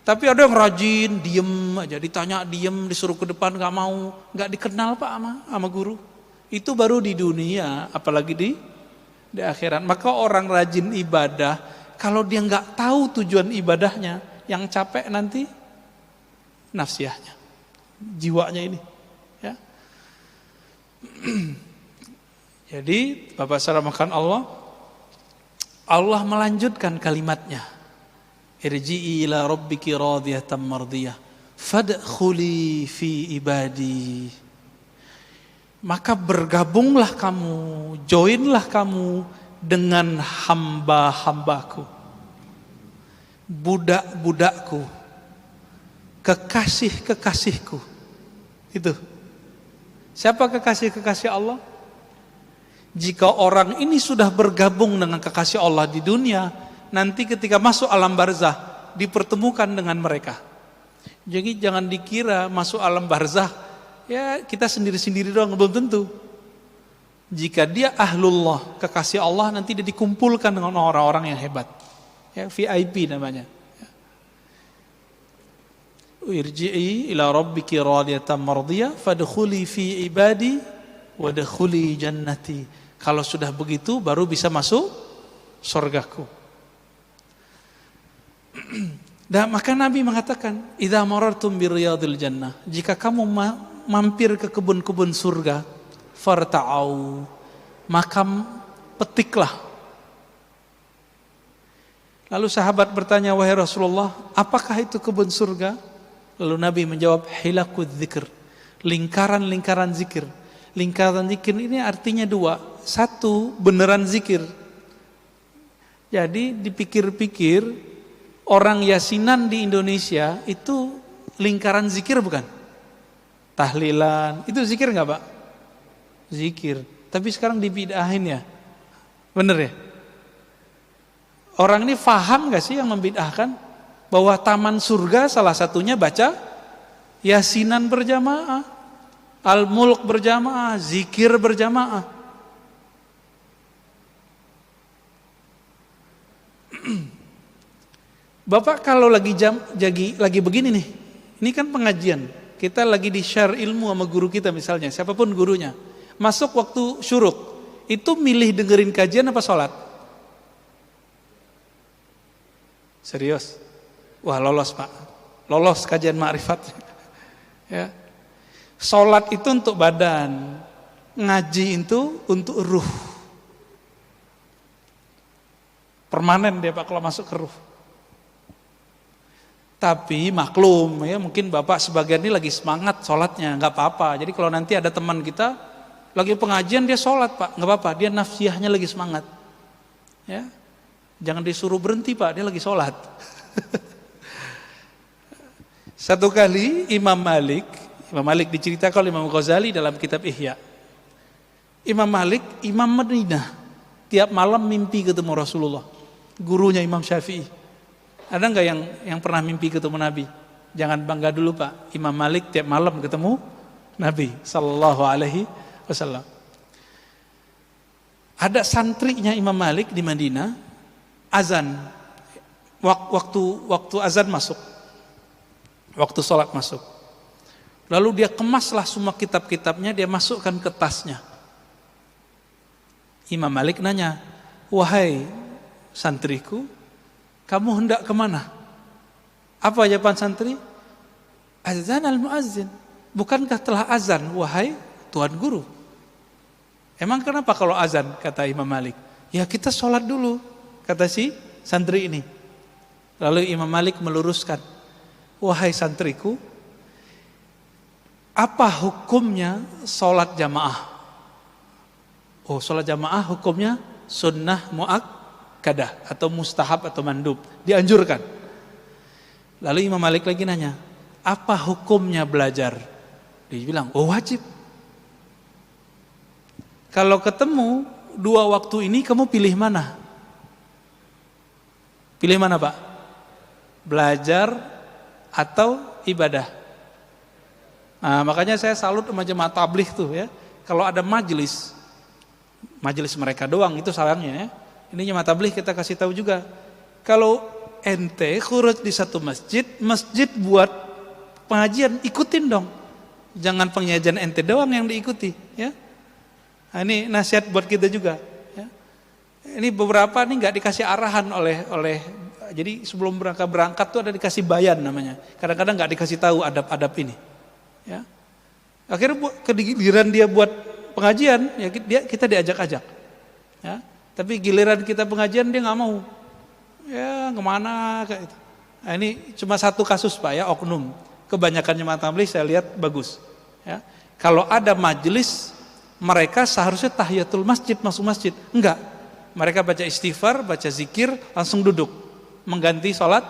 Tapi ada yang rajin, diem aja, ditanya diem, disuruh ke depan gak mau, gak dikenal Pak sama guru. Itu baru di dunia, apalagi di akhirat. Maka orang rajin ibadah, kalau dia gak tahu tujuan ibadahnya, yang capek nanti nafsiyahnya, jiwanya ini. Ya. Jadi Bapak saudara makan Allah melanjutkan kalimatnya. Irji'i ila rabbiki radiyatan mardiyah fadkhuli fi ibadi. maka bergabunglah kamu, joinlah kamu dengan hamba-hambaku, budak-budakku, kekasih-kekasihku. Itu. Siapa kekasih-kekasih Allah? Jika orang ini sudah bergabung dengan kekasih Allah di dunia, nanti ketika masuk alam barzah dipertemukan dengan mereka. Jadi jangan dikira masuk alam barzah ya kita sendiri-sendiri doang, belum tentu. Jika dia ahlullah, kekasih Allah, nanti dia dikumpulkan dengan orang-orang yang hebat. Ya, VIP namanya. Irji'i ila rabbiki radiyatan mardiyah fadkhuli fi ibadi wadkhuli jannati. Kalau sudah begitu baru bisa masuk surgaku. Dan maka Nabi mengatakan, idza marartum bi riyadil jannah, jika kamu mampir ke kebun-kebun surga, farta'au, maka petiklah. Lalu sahabat bertanya, wahai Rasulullah, apakah itu kebun surga? Lalu Nabi menjawab, hilakud dzikr, lingkaran-lingkaran zikir. Lingkaran zikir ini artinya dua. Satu, beneran zikir. Jadi dipikir-pikir, orang yasinan di Indonesia itu lingkaran zikir bukan? Tahlilan, itu zikir nggak Pak? Zikir. Tapi sekarang dibid'ahin ya. Bener ya? Orang ini faham nggak sih yang membid'ahkan? Bahwa taman surga salah satunya baca yasinan berjamaah, al-mulk berjamaah, zikir berjamaah. Bapak kalau lagi begini nih, ini kan pengajian, kita lagi di share ilmu sama guru kita misalnya, siapapun gurunya, masuk waktu syuruk, itu milih dengerin kajian apa sholat? Serius? Wah lolos Pak, lolos kajian ma'rifat. Ya. Sholat itu untuk badan, ngaji itu untuk ruh. Permanen dia Pak kalau masuk ke ruh. Tapi maklum ya, mungkin Bapak sebagian ini lagi semangat sholatnya, nggak apa-apa. Jadi kalau nanti ada teman kita lagi pengajian dia sholat Pak, nggak apa-apa, dia nafsiyahnya lagi semangat. Ya, jangan disuruh berhenti Pak, dia lagi sholat. Satu kali Imam Malik diceritakan oleh Imam Ghazali dalam kitab Ihya. Imam Malik, Imam Madinah, tiap malam mimpi ketemu Rasulullah, gurunya Imam Syafi'i. Ada nggak yang pernah mimpi ketemu Nabi? Jangan bangga dulu Pak. Imam Malik tiap malam ketemu Nabi Sallallahu Alaihi Wasallam. Ada santrinya Imam Malik di Madinah, azan, waktu azan masuk, waktu sholat masuk. Lalu dia kemaslah semua kitab-kitabnya, dia masukkan ke tasnya. Imam Malik nanya, wahai santriku, kamu hendak kemana? Apa jawaban santri? Azan al-muazzin. Bukankah telah azan, wahai Tuan Guru? Emang kenapa kalau azan, kata Imam Malik? Ya kita sholat dulu, kata si santri ini. Lalu Imam Malik meluruskan, wahai santriku, apa hukumnya sholat jamaah? Oh, sholat jamaah hukumnya sunnah muakkadah atau mustahab atau mandub, dianjurkan. Lalu Imam Malik lagi nanya, apa hukumnya belajar? Dia bilang, oh wajib. Kalau ketemu dua waktu ini kamu pilih mana? Pilih mana Pak? Belajar atau ibadah? Nah, makanya saya salut sama jemaah tabligh tuh ya. Kalau ada majelis mereka doang itu sayangnya ya. Ini jemaah tabligh kita kasih tahu juga. Kalau ente khuruj di satu masjid buat pengajian, ikutin dong. Jangan pengajian ente doang yang diikuti ya. Nah, ini nasihat buat kita juga ya. Ini beberapa nih nggak dikasih arahan oleh jadi sebelum berangkat tuh ada dikasih bayan namanya. Kadang-kadang nggak dikasih tahu adab-adab ini. Ya. Akhirnya giliran dia buat pengajian ya kita diajak-ajak ya. Tapi giliran kita pengajian dia nggak mau ya, kemana kayak itu. Nah, ini cuma satu kasus Pak ya, oknum. Kebanyakan jemaah tabligh saya lihat bagus ya. Kalau ada majelis Mereka seharusnya tahiyatul masjid, masuk masjid. Enggak. Mereka baca istighfar, baca zikir, langsung duduk. Mengganti sholat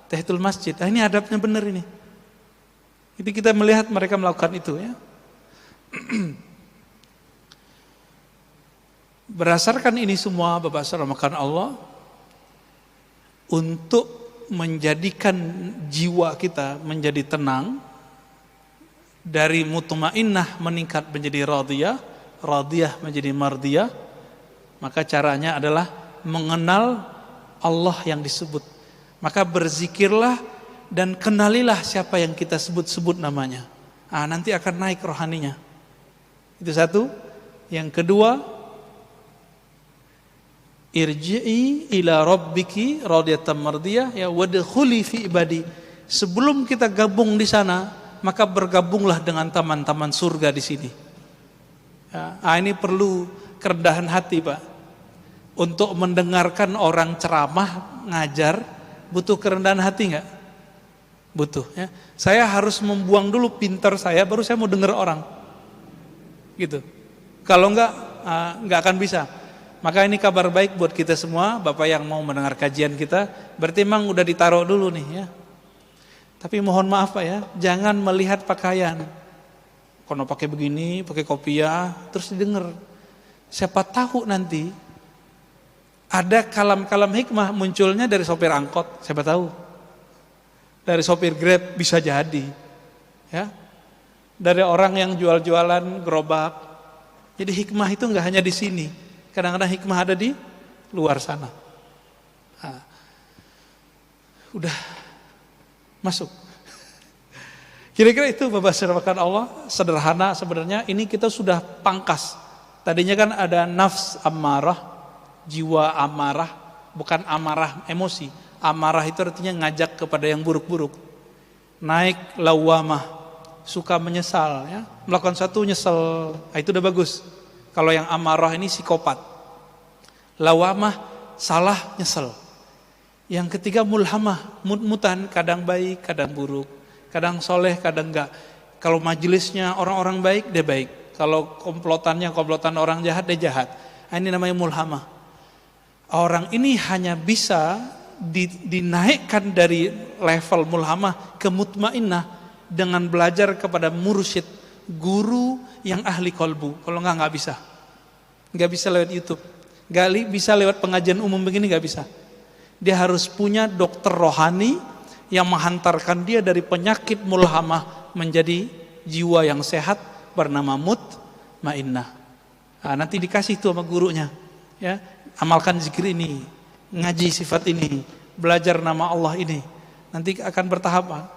tahiyatul masjid. Nah, ini adabnya benar ini. Jadi kita melihat mereka melakukan itu ya. Berdasarkan ini semua Bapak Saudara makan Allah, untuk menjadikan jiwa kita menjadi tenang, dari mutmainnah meningkat menjadi radiyah, radiyah menjadi mardiyah, maka caranya adalah mengenal Allah yang disebut. Maka berzikirlah dan kenalilah siapa yang kita sebut-sebut namanya. Nanti akan naik rohaninya. Itu satu. Yang kedua, irji'i ila rabbiki radiyatan mardiyah ya wadkhuli fi ibadi. Sebelum kita gabung di sana, maka bergabunglah dengan taman-taman surga di sini. Ini perlu kerendahan hati, Pak. Untuk mendengarkan orang ceramah, ngajar, butuh kerendahan hati enggak? Butuh ya. Saya harus membuang dulu pintar saya, baru saya mau dengar orang. Gitu. Kalau enggak akan bisa. Maka ini kabar baik buat kita semua, Bapak yang mau mendengar kajian kita, berarti memang udah ditaruh dulu nih ya. Tapi mohon maaf Pak ya, jangan melihat pakaian. Kalau pakai begini, pakai kopiah, terus didengar. Siapa tahu nanti ada kalam-kalam hikmah munculnya dari sopir angkot, siapa tahu. Dari sopir Grab bisa jadi. Ya. Dari orang yang jual-jualan gerobak. Jadi hikmah itu enggak hanya di sini. Kadang-kadang hikmah ada di luar sana. Udah masuk. Kira-kira itu Bapak Saudara Allah, sederhana sebenarnya. Ini kita sudah pangkas. Tadinya kan ada nafs amarah, jiwa amarah, bukan amarah emosi. Amarah itu artinya ngajak kepada yang buruk-buruk. Naik lawamah, suka menyesal ya. Melakukan satu nyesel, itu udah bagus. Kalau yang amarah ini psikopat. Lawamah salah nyesel. Yang ketiga mulhamah, mut-mutan, kadang baik, kadang buruk, kadang soleh, kadang enggak. Kalau majelisnya orang-orang baik, dia baik. Kalau komplotan orang jahat, dia jahat. Ini namanya mulhamah. Orang ini hanya bisa dinaikkan dari level mulhamah ke mutmainnah dengan belajar kepada mursyid, guru yang ahli kolbu. Kalau enggak bisa. Enggak bisa lewat YouTube. Enggak bisa lewat pengajian umum begini, enggak bisa. Dia harus punya dokter rohani yang menghantarkan dia dari penyakit mulhamah menjadi jiwa yang sehat bernama mutmainnah. Nanti dikasih tuh sama gurunya, ya, amalkan zikir ini, ngaji sifat ini, belajar nama Allah ini. Nanti akan bertahap.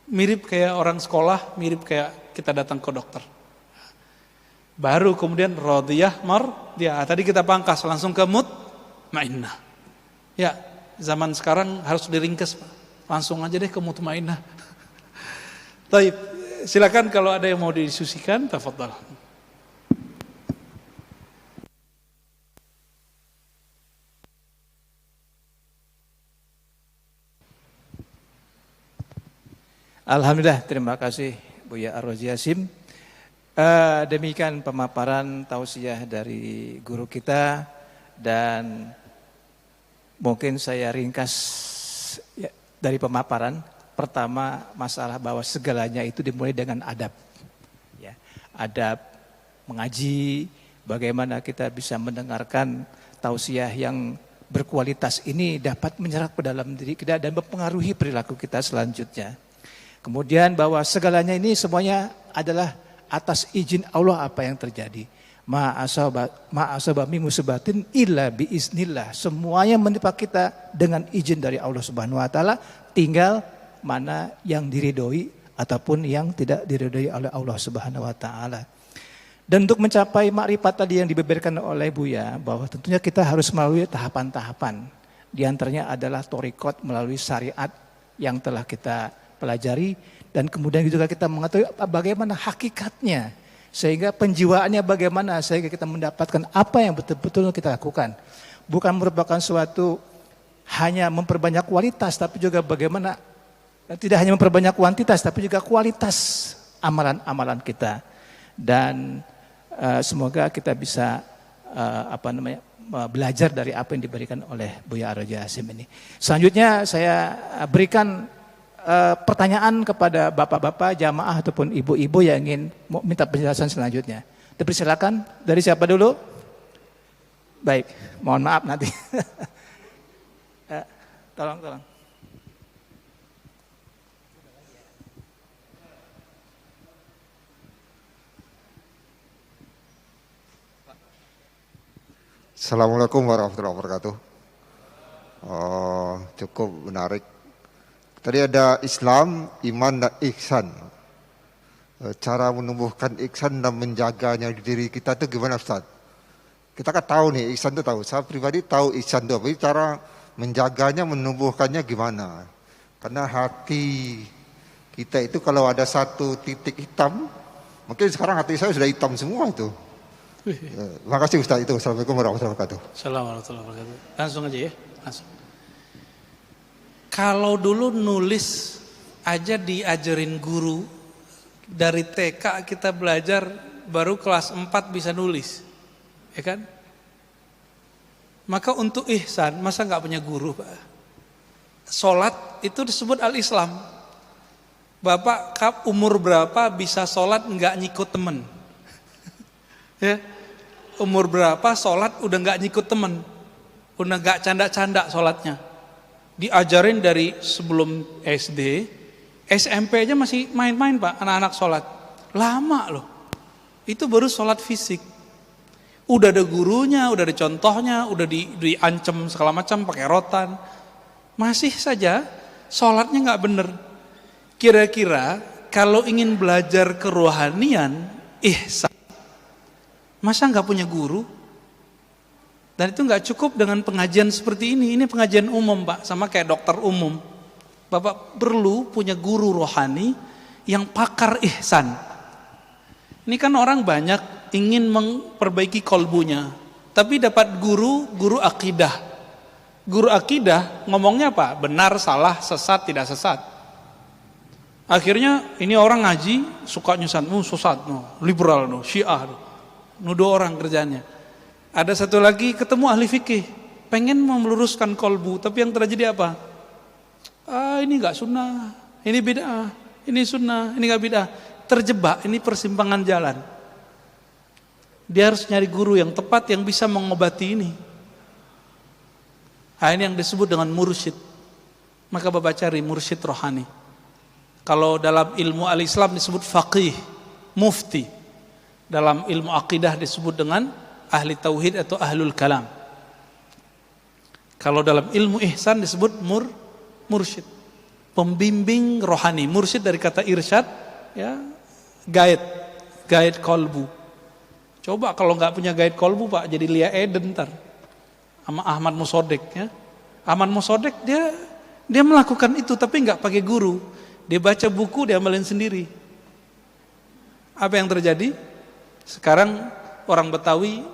Mirip kayak orang sekolah, mirip kayak kita datang ke dokter. Baru kemudian radiyah mardiyah. Tadi kita pangkas langsung ke mutmainnah. Ya, zaman sekarang harus diringkes, Pak. Langsung aja deh ke mutmainnah. Baik, silakan kalau ada yang mau didiskusikan, tafadhal. Alhamdulillah, terima kasih Buya Ar-Razi Hasim. Demikian pemaparan tausiah dari guru kita, dan mungkin saya ringkas ya, dari pemaparan. Pertama, masalah bahwa segalanya itu dimulai dengan adab. Ya, adab mengaji, bagaimana kita bisa mendengarkan tausiah yang berkualitas ini dapat menyerap ke dalam diri kita dan mempengaruhi perilaku kita selanjutnya. Kemudian bahwa segalanya ini semuanya adalah atas izin Allah apa yang terjadi. Ma'asaba min musibatin illa biiznillah. Semuanya menimpa kita dengan izin dari Allah Subhanahu wa taala, tinggal mana yang diridhoi ataupun yang tidak diridhoi oleh Allah Subhanahu wa taala. Dan untuk mencapai makrifat tadi yang dibeberkan oleh Buya, bahwa tentunya kita harus melalui tahapan-tahapan. Di antaranya adalah thariqat melalui syariat yang telah kita pelajari, dan kemudian juga kita mengetahui bagaimana hakikatnya, sehingga penjiwaannya bagaimana, sehingga kita mendapatkan apa yang betul-betul kita lakukan. Bukan merupakan suatu hanya memperbanyak kualitas, tapi juga bagaimana tidak hanya memperbanyak kuantitas, tapi juga kualitas amalan-amalan kita. dan semoga kita bisa belajar dari apa yang diberikan oleh Buya Ar-Raji Hasyim ini. Selanjutnya saya berikan pertanyaan kepada bapak-bapak jamaah ataupun ibu-ibu yang ingin minta penjelasan selanjutnya. Dipersilakan, dari siapa dulu? Baik, mohon maaf nanti. Tolong. Assalamualaikum warahmatullahi wabarakatuh. Cukup menarik. Tadi ada Islam, iman dan ihsan. Cara menumbuhkan ihsan dan menjaganya di diri kita itu gimana Ustaz? Kita kan tahu nih ihsan itu tahu. Saya pribadi tahu ihsan itu, tapi cara menjaganya, menumbuhkannya gimana? Karena hati kita itu kalau ada satu titik hitam, mungkin sekarang hati saya sudah hitam semua itu. Terima kasih Ustaz itu. Assalamualaikum warahmatullahi wabarakatuh. Assalamualaikum warahmatullahi wabarakatuh. Langsung aja ya, langsung. Kalau dulu nulis aja diajarin guru, dari TK kita belajar baru kelas 4 bisa nulis, ya kan? Maka untuk ihsan, masa nggak punya guru, Pak? Sholat itu disebut al-Islam. Bapak umur berapa bisa sholat nggak nyikut temen? Ya, umur berapa sholat udah nggak nyikut temen, udah nggak canda-canda sholatnya. Diajarin dari sebelum SD, SMP aja masih main-main Pak, anak-anak sholat. Lama loh, itu baru sholat fisik. Udah ada gurunya, udah ada contohnya, udah diancam segala macam pakai rotan. Masih saja sholatnya nggak bener. Kira-kira kalau ingin belajar kerohanian, ihsan, masa nggak punya guru? Dan itu nggak cukup dengan pengajian seperti ini. Ini pengajian umum Pak, sama kayak dokter umum. Bapak perlu punya guru rohani yang pakar ihsan. Ini kan orang banyak ingin memperbaiki kolbunya, tapi dapat guru akidah. Guru akidah ngomongnya apa? Benar, salah, sesat, tidak sesat. Akhirnya ini orang ngaji suka nyesat, sesat, liberal, syiah, nuduh orang kerjanya. Ada satu lagi ketemu ahli fikih, pengen meluruskan kolbu, tapi yang terjadi apa? Ini nggak sunnah, ini bid'ah, ini sunnah, ini nggak bid'ah. Terjebak, ini persimpangan jalan. Dia harus nyari guru yang tepat yang bisa mengobati ini. Ini yang disebut dengan mursyid. Maka Bapak cari mursyid rohani. Kalau dalam ilmu al-Islam disebut faqih, mufti. Dalam ilmu akidah disebut dengan ahli tauhid atau ahlul kalam. Kalau dalam ilmu ihsan disebut mursyid, pembimbing rohani. Mursyid dari kata irsyad, ya, guide kolbu. Coba kalau nggak punya guide kolbu Pak, jadi Lia Eden ntar sama Ahmad Musodek, ya. Ahmad Musodek dia melakukan itu tapi nggak pakai guru. Dia baca buku, dia amalin sendiri. Apa yang terjadi? Sekarang orang Betawi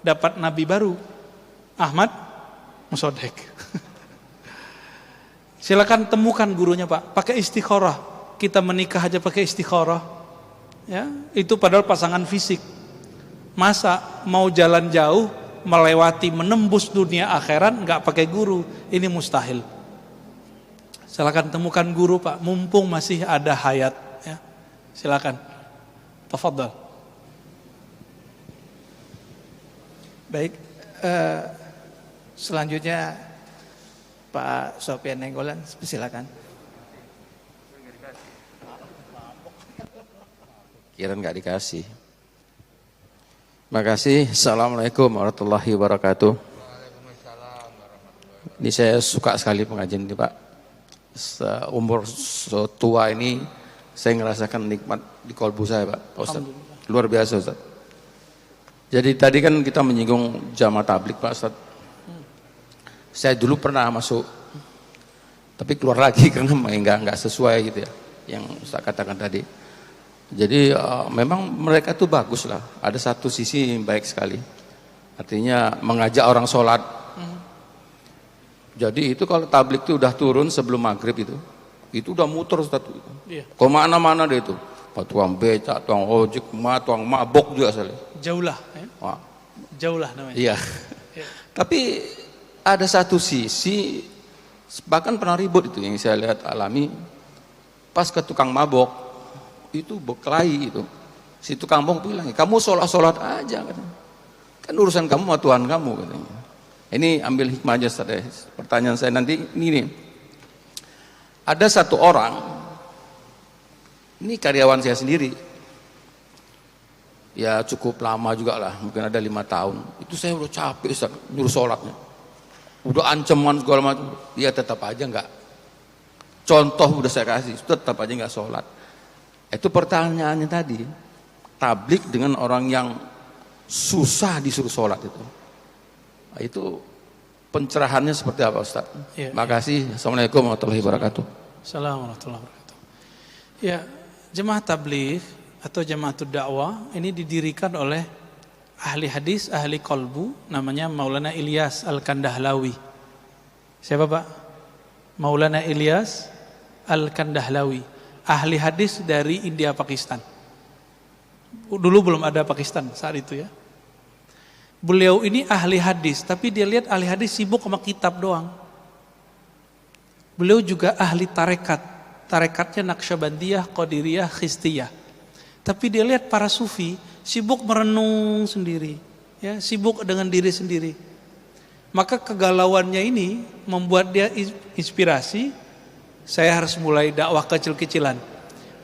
dapat nabi baru, Ahmad Musodek. Silakan temukan gurunya Pak, pakai istikharah. Kita menikah aja pakai istikharah, ya, itu padahal pasangan fisik. Masa mau jalan jauh, melewati, menembus dunia akhirat nggak pakai guru? Ini mustahil. Silakan temukan guru Pak, mumpung masih ada hayat, ya. Silakan, tafadhal. Baik, selanjutnya Pak Sofyan Nenggolan, silakan. Kirain nggak dikasih. Makasih. Assalamualaikum warahmatullahi wabarakatuh. Ini saya suka sekali pengajian ini Pak. Umur tua ini saya ngerasakan nikmat di kolbu saya Pak Ustaz. Luar biasa Ustaz. Jadi tadi kan kita menyinggung jamaah tablik Pak Ustaz. Saya dulu pernah masuk, tapi keluar lagi karena nggak sesuai gitu ya, yang Ustaz katakan tadi. Jadi memang mereka tuh bagus lah. Ada satu sisi yang baik sekali. Artinya mengajak orang sholat. Jadi itu kalau tablik itu udah turun sebelum maghrib itu udah muter Ustaz. Iya. Kemana-mana deh itu. tukang becak, tukang ojek, tukang mabok juga sekali. Jauhlah, ya. Wah, Jauhlah namanya. iya. Ya. Tapi ada satu sisi, bahkan pernah ribut itu yang saya lihat alami, pas ke tukang mabok, itu berkelahi itu. Si tukang mabok bilang, kamu sholat aja, katanya. Kan urusan kamu sama Tuhan kamu, katanya. Ini ambil hikmah aja, pertanyaan saya nanti, ini nih. Ada satu orang, ini karyawan saya sendiri, ya cukup lama juga lah, mungkin ada 5 tahun. Itu saya udah capek Ustaz, nyuruh sholatnya. Udah ancaman segala macam, dia tetap aja enggak. Contoh udah saya kasih, tetap aja enggak sholat. Itu pertanyaannya tadi, tablik dengan orang yang susah disuruh sholat itu. Nah, itu pencerahannya seperti apa Ustaz? Ya, Makasih. Assalamualaikum warahmatullahi wabarakatuh. Assalamualaikum warahmatullahi wabarakatuh. Ya, jemaah tabligh atau jamaatul dakwah ini didirikan oleh ahli hadis, ahli qalbu, namanya Maulana Ilyas Al-Kandahlawi. Siapa Pak? Maulana Ilyas Al-Kandahlawi, ahli hadis dari India Pakistan. Dulu belum ada Pakistan saat itu ya. Beliau ini ahli hadis, tapi dia lihat ahli hadis sibuk sama kitab doang. Beliau juga ahli tarekat, tarekatnya Naqsyabandiyah, Qadiriyah, Khistiyah. Tapi dia lihat para sufi sibuk merenung sendiri, ya, sibuk dengan diri sendiri. Maka kegalauannya ini membuat dia inspirasi, saya harus mulai dakwah kecil-kecilan.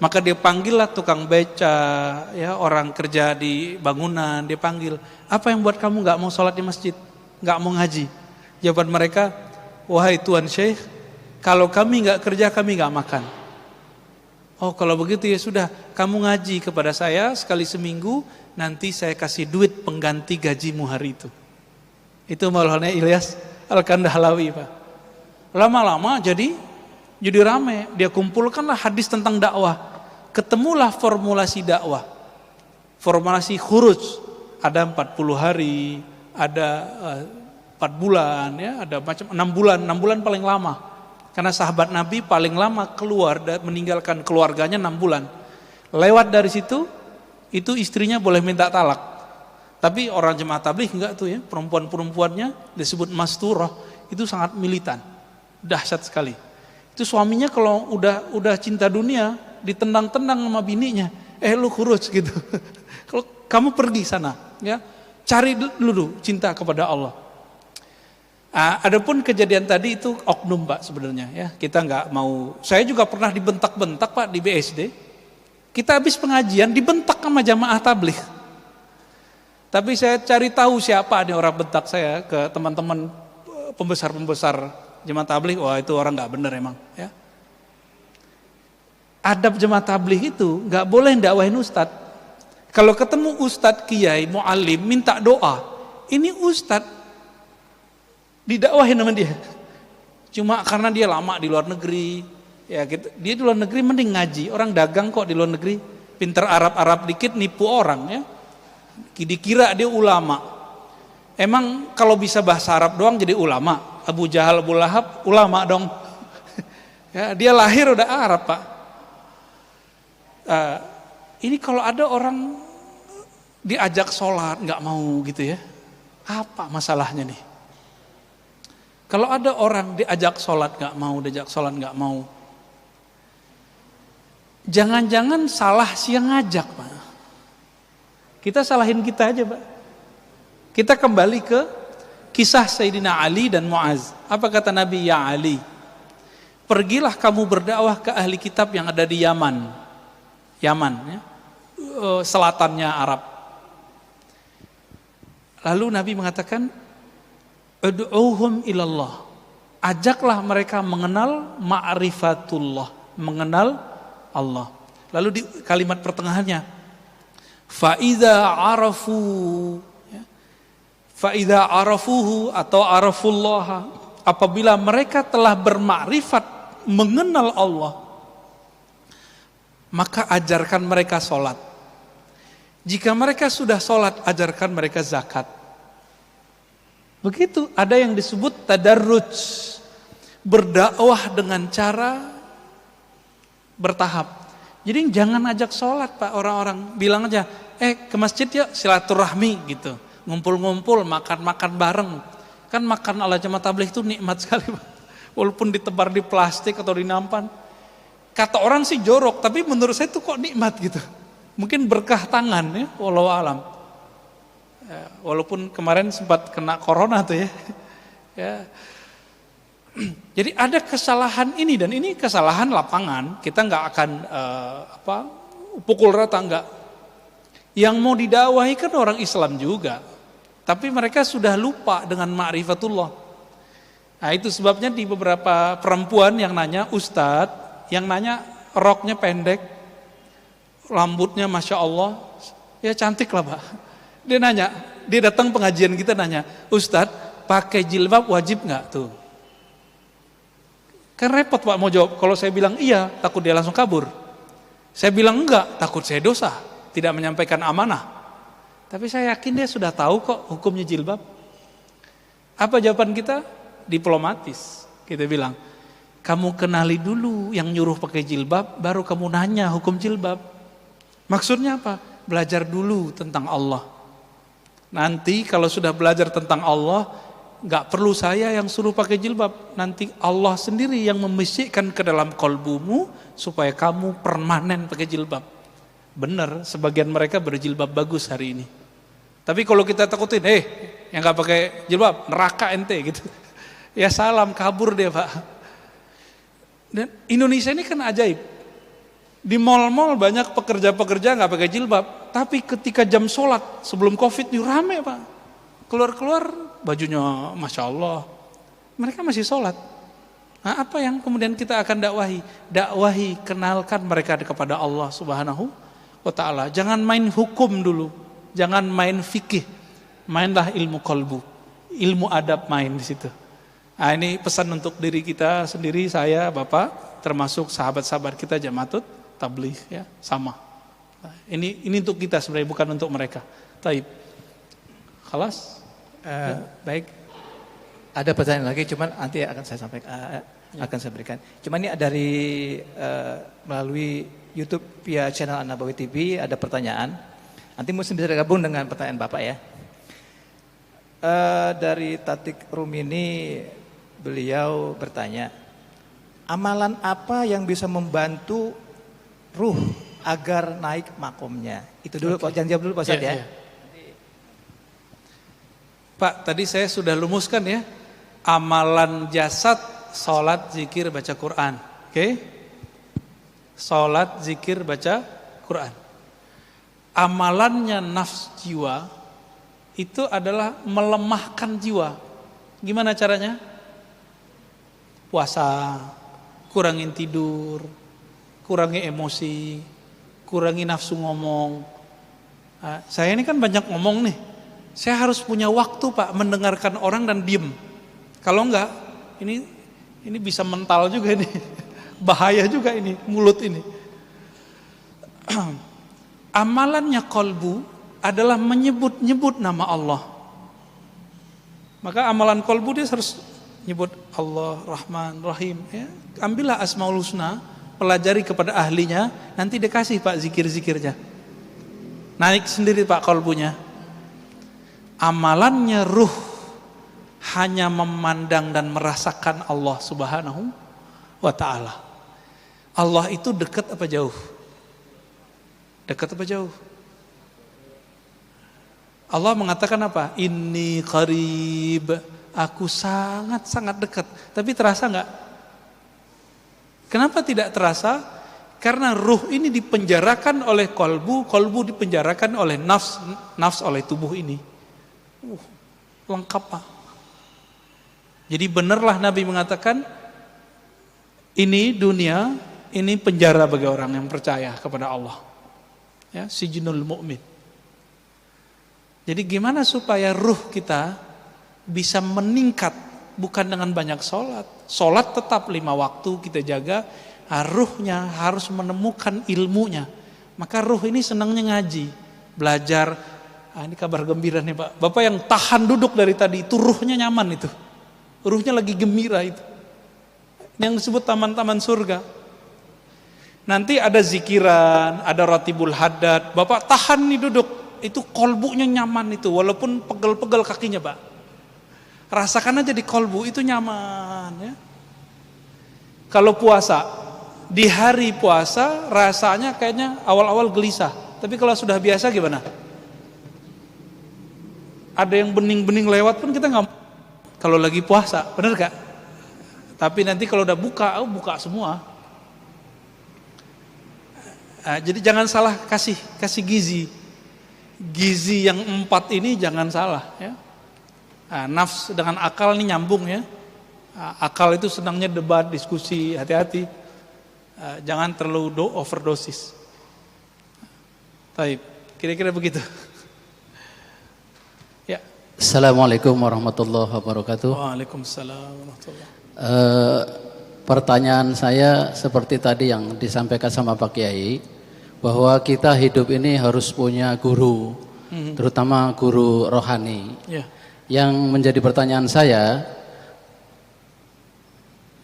Maka dia panggillah tukang beca, ya, orang kerja di bangunan, dia panggil, apa yang buat kamu nggak mau sholat di masjid, nggak mau ngaji? Jawaban mereka, wahai Tuan Syekh, kalau kami nggak kerja kami nggak makan. Oh kalau begitu ya sudah, kamu ngaji kepada saya sekali seminggu, nanti saya kasih duit pengganti gajimu hari itu. Itu Maulana Ilyas Al-Kandahlawi Pak. Lama-lama jadi rame, dia kumpulkanlah hadis tentang dakwah. Ketemulah formulasi dakwah. Formulasi khuruj, ada 40 hari, ada 4 bulan, ya, ada macam 6 bulan paling lama. Karena sahabat Nabi paling lama keluar dan meninggalkan keluarganya 6 bulan. Lewat dari situ, itu istrinya boleh minta talak. Tapi orang jemaah tabligh enggak tuh ya, perempuan-perempuannya disebut masturah, itu sangat militan, dahsyat sekali. Itu suaminya kalau udah cinta dunia, ditendang-tendang sama bininya, lu khuruj gitu. Kalau kamu pergi sana, ya, cari dulu cinta kepada Allah. Adapun kejadian tadi itu oknum Pak sebenarnya ya, kita nggak mau. Saya juga pernah dibentak-bentak Pak di BSD. Kita habis pengajian dibentak sama jamaah tabligh. Tapi saya cari tahu siapa nih orang bentak saya ke teman-teman pembesar-pembesar jemaah tabligh. Wah itu orang nggak benar emang ya. Adab jemaah tabligh itu nggak boleh dakwahin ustadz. Kalau ketemu ustadz, kiai, muallim minta doa, ini ustadz didakwahin sama dia. Cuma karena dia lama di luar negeri, ya gitu. Dia di luar negeri mending ngaji. Orang dagang kok di luar negeri, pinter Arab dikit nipu orang ya. Dikira dia ulama. Emang kalau bisa bahasa Arab doang jadi ulama? Abu Jahal, Abu Lahab ulama dong. Ya, dia lahir udah Arab Pak. Ini kalau ada orang diajak sholat nggak mau gitu ya, apa masalahnya nih? Kalau ada orang diajak sholat nggak mau, diajak sholat nggak mau, jangan-jangan salah si yang ngajak Pak. Kita salahin kita aja Pak. Kita kembali ke kisah Sayyidina Ali dan Muaz. Apa kata Nabi? Ya Ali, pergilah kamu berdakwah ke ahli kitab yang ada di Yaman ya, selatannya Arab. Lalu Nabi mengatakan, ud'uhum ilallah, ajaklah mereka mengenal ma'rifatullah, mengenal Allah. Lalu di kalimat pertengahannya, fa'idha arafu, fa'idha arafuhu atau arafullah, apabila mereka telah bermakrifat mengenal Allah, maka ajarkan mereka sholat. Jika mereka sudah sholat, ajarkan mereka zakat. Begitu, ada yang disebut tadarruj, berdakwah dengan cara bertahap. Jadi jangan ajak sholat Pak orang-orang. Bilang aja, ke masjid yuk silaturahmi gitu. Ngumpul-ngumpul, makan-makan bareng. Kan makan ala jemaah tabligh itu nikmat sekali Pak. Walaupun ditebar di plastik atau di nampan. Kata orang sih jorok, tapi menurut saya itu kok nikmat gitu. Mungkin berkah tangan ya, wallahu alam. Ya, walaupun kemarin sempat kena corona tuh ya. Ya. Jadi ada kesalahan ini dan ini kesalahan lapangan. Kita nggak akan pukul rata nggak. Yang mau didakwahi kan orang Islam juga, tapi mereka sudah lupa dengan ma'rifatullah. Nah itu sebabnya di beberapa perempuan yang nanya, Ustadz, yang nanya roknya pendek, rambutnya Masya Allah, ya cantik lah Pak. Dia nanya, dia datang pengajian kita nanya, Ustadz pakai jilbab wajib nggak tuh? Kan repot Pak mau jawab, kalau saya bilang iya, takut dia langsung kabur. Saya bilang enggak, takut saya dosa, tidak menyampaikan amanah. Tapi saya yakin dia sudah tahu kok hukumnya jilbab. Apa jawaban kita? Diplomatis. Kita bilang, kamu kenali dulu yang nyuruh pakai jilbab, baru kamu nanya hukum jilbab. Maksudnya apa? Belajar dulu tentang Allah. Nanti kalau sudah belajar tentang Allah, gak perlu saya yang suruh pakai jilbab. Nanti Allah sendiri yang membisikkan ke dalam kolbumu supaya kamu permanen pakai jilbab. Benar, sebagian mereka berjilbab bagus hari ini. Tapi kalau kita takutin, yang gak pakai jilbab, neraka ente gitu. Ya salam, kabur dia Pak. Dan Indonesia ini kan ajaib. Di mal-mal banyak pekerja-pekerja gak pakai jilbab. Tapi ketika jam sholat sebelum Covid ini rame Pak. Keluar-keluar bajunya Masya Allah. Mereka masih sholat. Nah, apa yang kemudian kita akan dakwahi? Dakwahi, kenalkan mereka kepada Allah Subhanahu wa ta'ala. Jangan main hukum dulu. Jangan main fikih. Mainlah ilmu kolbu. Ilmu adab main di situ. Nah, ini pesan untuk diri kita sendiri, saya, Bapak, termasuk sahabat-sahabat kita Jamaatut Tabligh ya, sama. Nah, ini untuk kita sebenarnya, bukan untuk mereka. Taib. Khalas? Baik, ada pertanyaan lagi, cuman nanti akan saya sampaikan, akan saya berikan. Cuman ini dari melalui YouTube via channel An-Nabawi TV ada pertanyaan. Nanti mungkin bisa gabung dengan pertanyaan Bapak ya. Dari Tatik Rumini, beliau bertanya, amalan apa yang bisa membantu ruh agar naik makomnya? Itu dulu Pak, jangan jawab dulu Pak Ustadz ya. Pak, tadi saya sudah lumuskan ya, amalan jasad, sholat, zikir, baca Quran. Oke? Sholat, zikir, baca Quran. Amalannya nafs jiwa, itu adalah melemahkan jiwa. Gimana caranya? Puasa, kurangin tidur, kurangi emosi, kurangi nafsu ngomong. Nah, saya ini kan banyak ngomong nih. Saya harus punya waktu Pak mendengarkan orang dan diem. Kalau enggak, ini bisa mental juga ini. Bahaya juga ini mulut ini. Amalannya kolbu adalah menyebut-nyebut nama Allah. Maka amalan kolbu dia harus nyebut Allah, Rahman, Rahim. Ya. Ambillah Asmaul Husna, pelajari kepada ahlinya, nanti dikasih Pak zikir-zikirnya. Naik sendiri Pak kolbunya. Amalannya ruh hanya memandang dan merasakan Allah Subhanahu wa ta'ala. Allah itu dekat apa jauh? Dekat apa jauh? Allah mengatakan apa? Inni qarib, aku sangat-sangat dekat. Tapi terasa enggak? Kenapa tidak terasa? Karena ruh ini dipenjarakan oleh kolbu, kolbu dipenjarakan oleh nafs, nafs oleh tubuh ini. Lengkap Pak. Jadi benarlah Nabi mengatakan, ini dunia, ini penjara bagi orang yang percaya kepada Allah. Ya, sijnul mu'min. Jadi gimana supaya ruh kita bisa meningkat, bukan dengan banyak sholat. Sholat tetap 5 waktu kita jaga, ruhnya harus menemukan ilmunya. Maka ruh ini senangnya ngaji, belajar. Ini kabar gembira nih Pak. Bapak yang tahan duduk dari tadi, itu ruhnya nyaman itu. Ruhnya lagi gembira itu. Yang disebut taman-taman surga. Nanti ada zikiran, ada ratibul haddad. Bapak tahan nih duduk, itu kolbunya nyaman itu, walaupun pegel-pegel kakinya Pak. Rasakan aja di kolbu itu nyaman ya. Kalau puasa, di hari puasa rasanya kayaknya awal-awal gelisah. Tapi kalau sudah biasa gimana? Ada yang bening-bening lewat pun kita nggak. Kalau lagi puasa, bener gak? Tapi nanti kalau udah buka, buka semua. Jadi jangan salah kasih gizi yang 4 ini jangan salah ya. Nafs dengan akal ini nyambung ya. Akal itu senangnya debat, diskusi, hati-hati. Jangan terlalu overdosis. Baik, kira-kira begitu. Ya. Assalamualaikum warahmatullahi wabarakatuh. Waalaikumsalam warahmatullahi wabarakatuh. Pertanyaan saya seperti tadi yang disampaikan sama Pak Kiai, bahwa kita hidup ini harus punya guru, terutama guru rohani. Ya. Yang menjadi pertanyaan saya,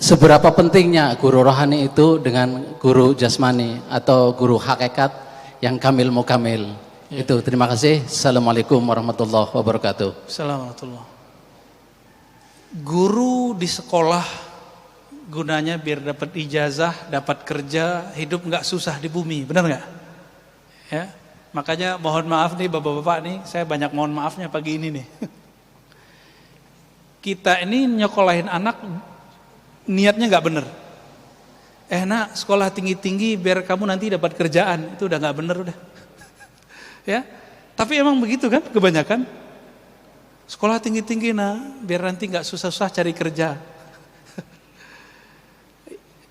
seberapa pentingnya guru rohani itu dengan guru jasmani atau guru hakikat yang kamil mukamil? Ya. Itu, terima kasih. Assalamualaikum warahmatullahi wabarakatuh. Assalamualaikum. Guru di sekolah gunanya biar dapat ijazah, dapat kerja, hidup nggak susah di bumi, benar nggak? Ya, makanya mohon maaf nih bapak-bapak nih, saya banyak mohon maafnya pagi ini nih. Kita ini nyekolahin anak niatnya nggak bener. Nak sekolah tinggi-tinggi biar kamu nanti dapat kerjaan, itu udah nggak bener udah. Ya, tapi emang begitu kan kebanyakan. Sekolah tinggi-tinggi biar nanti nggak susah-susah cari kerja.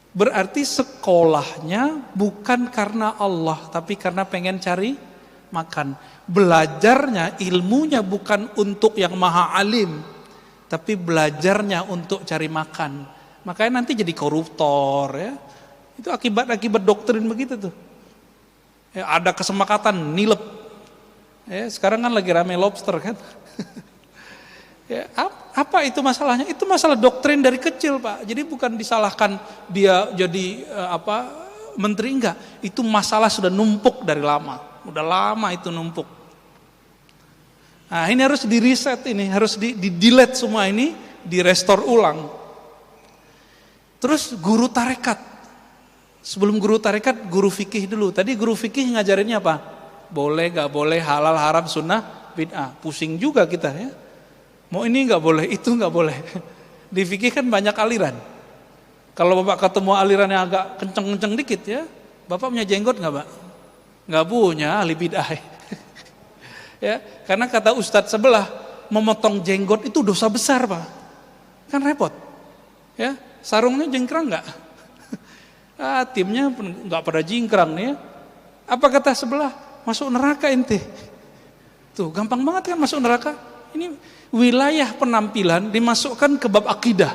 Berarti sekolahnya bukan karena Allah, tapi karena pengen cari makan. Belajarnya, ilmunya bukan untuk yang maha alim, tapi belajarnya untuk cari makan. Makanya nanti jadi koruptor ya. Itu akibat doktrin begitu tuh. Ya, ada kesepakatan nilep. Ya, sekarang kan lagi rame lobster kan. Ya, apa itu masalahnya? Itu masalah doktrin dari kecil Pak. Jadi bukan disalahkan dia jadi menteri, enggak. Itu masalah sudah numpuk dari lama. Udah lama itu numpuk. Nah ini harus di reset ini, harus di delete semua ini, di restore ulang. Terus guru tarekat. Sebelum guru tarekat, guru fikih dulu. Tadi guru fikih ngajarinnya apa? Boleh, gak boleh, halal, haram, sunnah, bid'ah. Pusing juga kita ya. Mau ini nggak boleh, itu nggak boleh. Di fikih kan banyak aliran. Kalau bapak ketemu aliran yang agak kenceng-kenceng dikit ya, bapak punya jenggot nggak Pak? Nggak punya, ahli bid'ah. Ya, karena kata ustadz sebelah, memotong jenggot itu dosa besar Pak. Kan repot. Ya, sarungnya jingkrang nggak? Timnya nggak pada jingkrang nih ya. Apa kata sebelah? Masuk neraka ente. Tuh, gampang banget kan masuk neraka. Ini wilayah penampilan dimasukkan ke bab akidah.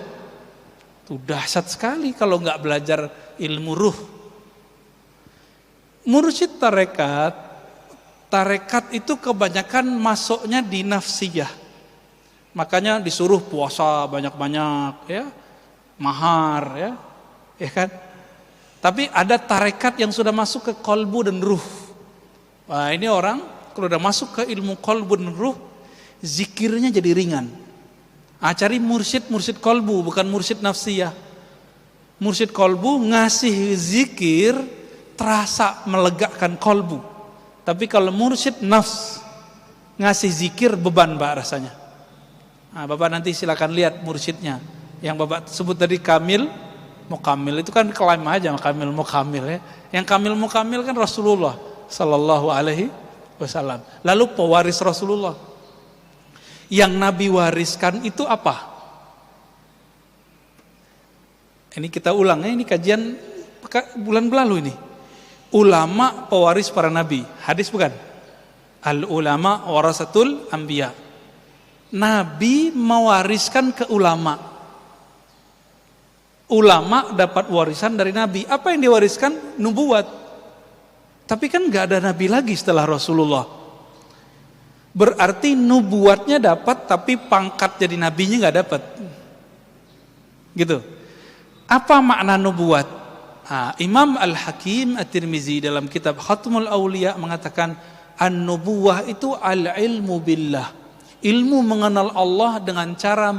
Tuh dahsyat sekali kalau nggak belajar ilmu ruh. Mursyid tarekat itu kebanyakan masuknya di nafsiyah. Makanya disuruh puasa banyak-banyak ya, mahar ya kan. Tapi ada tarekat yang sudah masuk ke kolbu dan ruh. Wah ini orang kalau udah masuk ke ilmu kolbu dan ruh, zikirnya jadi ringan. Cari mursyid kolbu, bukan mursyid nafsiyah. Mursyid kolbu ngasih zikir terasa melegakan kolbu. Tapi kalau mursyid nafs ngasih zikir beban Pak rasanya. Bapak nanti silakan lihat mursyidnya. Yang Bapak sebut tadi kamil, mukamil itu kan klaim aja kamil mukamil ya. Yang kamil mukamil kan Rasulullah sallallahu alaihi wasallam. Lalu pewaris Rasulullah. Yang Nabi wariskan itu apa? Ini kita ulang ya, ini kajian bulan lalu ini. Ulama pewaris para nabi. Hadis bukan? Al ulama warasatul anbiya. Nabi mewariskan ke ulama. Ulama dapat warisan dari nabi. Apa yang diwariskan? Nubuat. Tapi kan gak ada nabi lagi setelah Rasulullah. Berarti nubuatnya dapat, tapi pangkat jadi nabinya nggak dapat. Gitu. Apa makna nubuat? Imam Al-Hakim At-Tirmizi dalam kitab Khatmul Auliya mengatakan an-nubuwah itu al-ilmu billah. Ilmu mengenal Allah dengan cara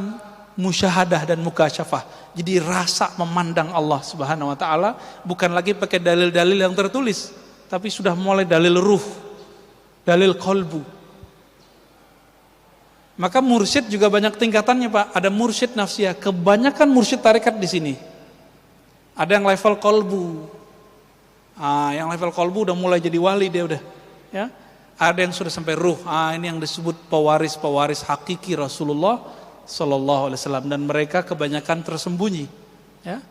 musyahadah dan mukasyafah. Jadi rasa memandang Allah Subhanahu wa taala, bukan lagi pakai dalil-dalil yang tertulis, tapi sudah mulai dalil ruh, dalil qalbu. Maka mursyid juga banyak tingkatannya, Pak. Ada mursyid nafsiyah, kebanyakan mursyid tarekat di sini. Ada yang level qalbu. Yang level qalbu udah mulai jadi wali dia udah, ya. Ada yang sudah sampai ruh. Ini yang disebut pewaris-pewaris hakiki Rasulullah Sallallahu Alaihi Wasallam, dan mereka kebanyakan tersembunyi, ya.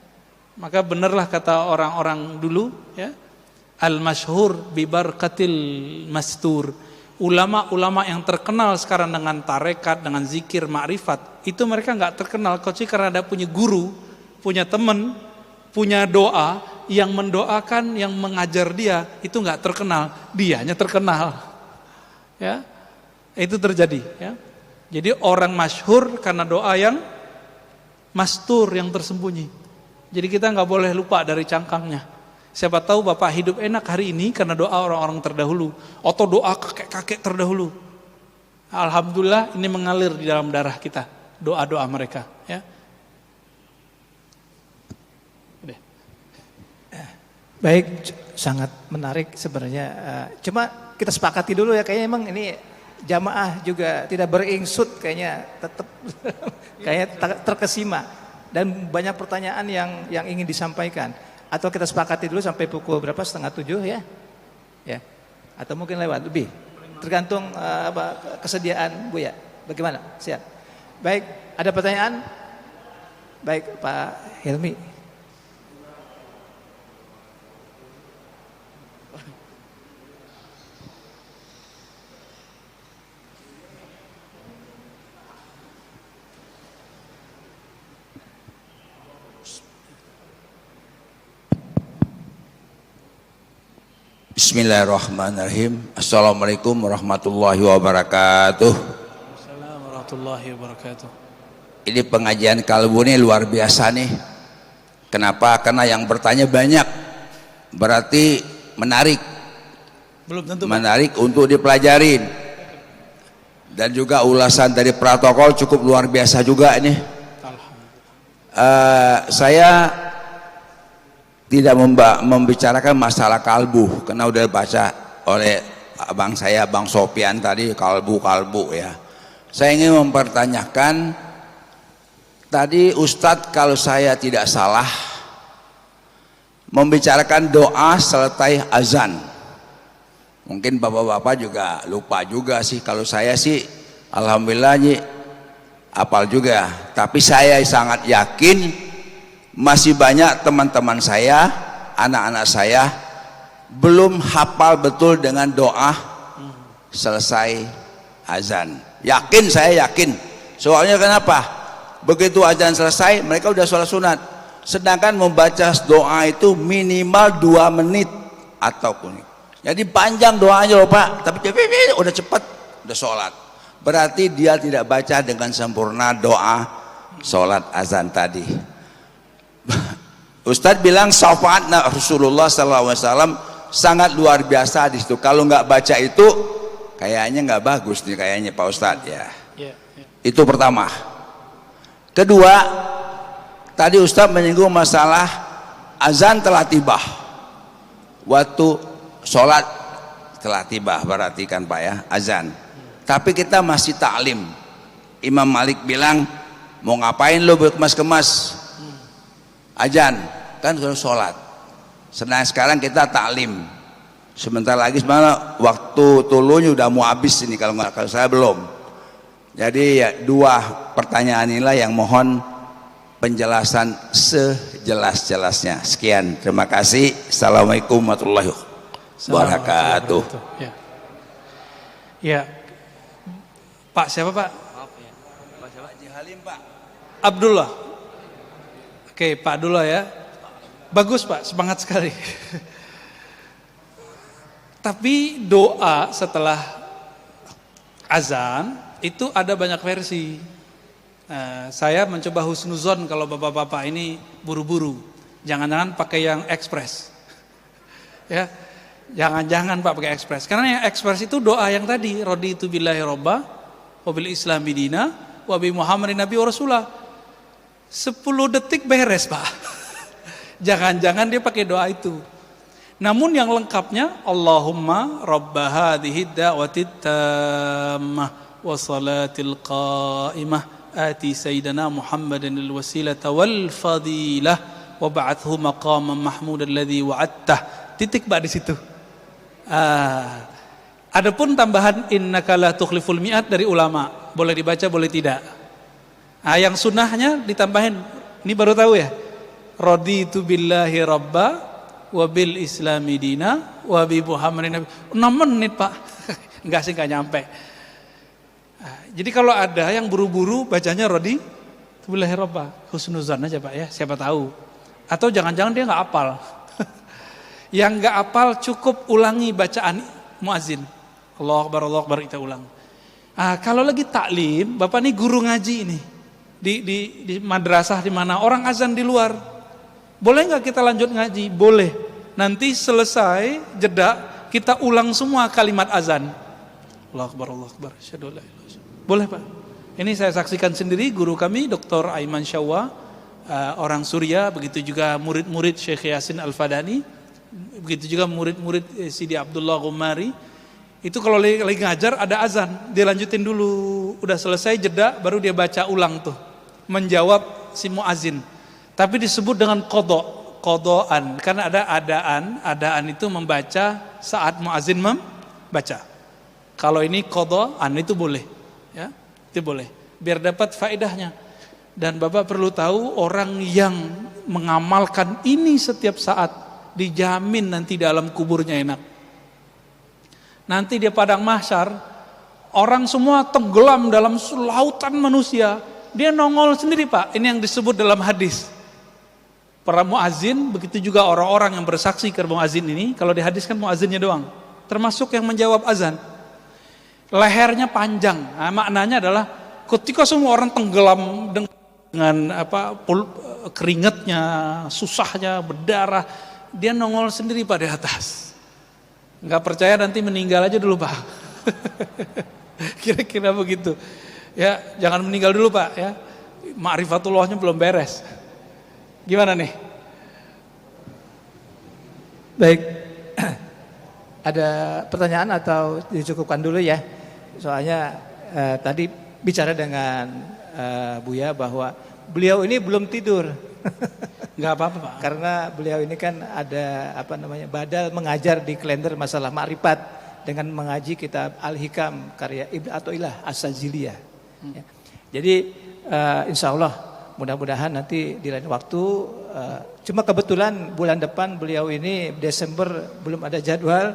Maka benarlah kata orang-orang dulu, ya, al-masyhur bi barakatil mastur. Ulama-ulama yang terkenal sekarang dengan tarekat, dengan zikir, ma'rifat, itu mereka nggak terkenal kecuali karena ada punya guru, punya teman, punya doa yang mendoakan, yang mengajar dia, itu nggak terkenal, dianya terkenal, ya. Itu terjadi, ya. Jadi orang masyhur karena doa yang mastur, yang tersembunyi. Jadi kita nggak boleh lupa dari cangkangnya. Siapa tahu Bapak hidup enak hari ini karena doa orang-orang terdahulu, atau doa kakek-kakek terdahulu. Alhamdulillah ini mengalir di dalam darah kita, doa-doa mereka, ya. Baik, sangat menarik sebenarnya. Cuma kita sepakati dulu ya, kayaknya emang ini jamaah juga tidak beringsut, kayaknya tetap kayaknya terkesima dan banyak pertanyaan yang ingin disampaikan. Atau kita sepakati dulu sampai pukul berapa, 6:30 ya? Ya. Atau mungkin lewat lebih. Tergantung kesediaan Bu ya. Bagaimana? Siap. Baik, ada pertanyaan? Baik, Pak Hilmi. Bismillahirrahmanirrahim. Assalamualaikum warahmatullahi wabarakatuh. Assalamualaikum warahmatullahi wabarakatuh. Ini pengajian kalbu ini luar biasa nih. Kenapa? Karena yang bertanya banyak. Berarti menarik. Belum tentu, Pak. Menarik untuk dipelajarin. Dan juga ulasan dari protokol cukup luar biasa juga ini. Saya tidak membicarakan masalah kalbu karena udah baca oleh abang saya, Bang Sopian tadi, kalbu ya. Saya ingin mempertanyakan tadi Ustadz, kalau saya tidak salah, membicarakan doa selesai azan. Mungkin bapak-bapak juga lupa juga sih. Kalau saya sih alhamdulillah hafal juga, tapi saya sangat yakin masih banyak teman-teman saya, anak-anak saya belum hafal betul dengan doa selesai azan. Yakin, saya yakin. Soalnya kenapa? Begitu azan selesai, mereka udah sholat sunat. Sedangkan membaca doa itu minimal 2 menit ataupun. Jadi panjang doanya loh Pak, tapi udah cepat, udah sholat. Berarti dia tidak baca dengan sempurna doa sholat azan tadi. Ustadz bilang syafaat Rasulullah SAW sangat luar biasa di situ. Kalau nggak baca itu, kayaknya nggak bagus nih kayaknya Pak Ustadz ya. Itu pertama. Kedua, tadi Ustadz menyinggung masalah azan telah tiba. Waktu sholat telah tiba, berarti kan Pak ya, azan. Tapi kita masih taklim. Imam Malik bilang, mau ngapain lo berkemas-kemas? Azan kan sudah sholat. Sedang sekarang kita taklim. Sebentar lagi sebenarnya waktu tulunya udah mau habis ini, kalau saya belum. Jadi ya, 2 pertanyaan inilah yang mohon penjelasan sejelas-jelasnya. Sekian, terima kasih. Assalamualaikum warahmatullahi wabarakatuh. Ya. Pak siapa Pak? Haji Halim Pak. Abdullah. Oke, Pak Abdullah ya. Bagus Pak, semangat sekali. Tapi doa setelah azan itu ada banyak versi. Saya mencoba husnuzon kalau bapak-bapak ini buru-buru. Jangan-jangan pakai yang ekspres. Ya. Jangan-jangan Pak pakai ekspres. Karena yang ekspres itu doa yang tadi, raditu billahi robba wa bil islami dina wa bi Muhammadin nabi wa rasulah. 10 detik beres, Pak. Jangan-jangan dia pakai doa itu. Namun yang lengkapnya, Allahumma rabba hadhihi da'wati tammah wa salatil qa'imah ati sayyidina Muhammadan al-wasilata wal fadilah wa ba'athu maqaman mahmudan alladhi wa'adtah. Titik Pak di situ. Adapun tambahan innaka la tukhliful mi'ad dari ulama, boleh dibaca boleh tidak. Yang sunnahnya ditambahin, ini baru tahu ya. Raditu billahi rabba wa bil islami dina wa bi Muhammadin nabi. 6 menit Pak. Enggak sih, enggak nyampe. Jadi kalau ada yang buru-buru bacanya raditu billahi rabba, husnuzan aja Pak ya, siapa tahu. Atau jangan-jangan dia enggak hafal. Yang enggak hafal cukup ulangi bacaan muazin. Allahu akbar kita ulang. Kalau lagi taklim, Bapak nih guru ngaji ini. Di madrasah di mana orang azan di luar. Boleh nggak kita lanjut ngaji? Boleh. Nanti selesai jeda kita ulang semua kalimat azan. Allahu akbar, Allahu akbar. Asyhadu an la ilaha illallah. Boleh Pak. Ini saya saksikan sendiri guru kami Dr. Aiman Syawwa, orang Suria, begitu juga murid-murid Syekh Yasin Al-Fadani, begitu juga murid-murid Sidi Abdullah Ghumari. Itu kalau lagi ngajar ada azan, dia lanjutin dulu. Udah selesai jeda baru dia baca ulang tuh. Menjawab si muazin. Tapi disebut dengan kodoan, karena ada adaan itu membaca saat muazin membaca. Kalau ini kodoan itu boleh, ya, itu boleh, biar dapat faedahnya. Dan Bapak perlu tahu orang yang mengamalkan ini setiap saat dijamin nanti dalam kuburnya enak. Nanti di padang mahsyar orang semua tenggelam dalam lautan manusia, dia nongol sendiri Pak. Ini yang disebut dalam hadis. Para muazin, begitu juga orang-orang yang bersaksi ke muazin ini, kalau dihadiskan muazinnya doang, termasuk yang menjawab azan. Lehernya panjang. Maknanya adalah ketika semua orang tenggelam dengan keringatnya, susahnya, berdarah, dia nongol sendiri pada atas. Nggak percaya nanti meninggal aja dulu Pak. Kira-kira begitu. Ya, jangan meninggal dulu Pak ya. Ma'rifatullahnya belum beres. Gimana nih? Baik, ada pertanyaan atau dicukupkan dulu ya? Soalnya tadi bicara dengan Buya bahwa beliau ini belum tidur. Nggak apa-apa Pak. Karena beliau ini kan ada badal mengajar di kalender masalah ma'rifat dengan mengaji kitab Al-Hikam karya Ibnu Athaillah As-Sajiliyah. Ya. Jadi insya Allah mudah-mudahan nanti di lain waktu, cuma kebetulan bulan depan beliau ini Desember belum ada jadwal.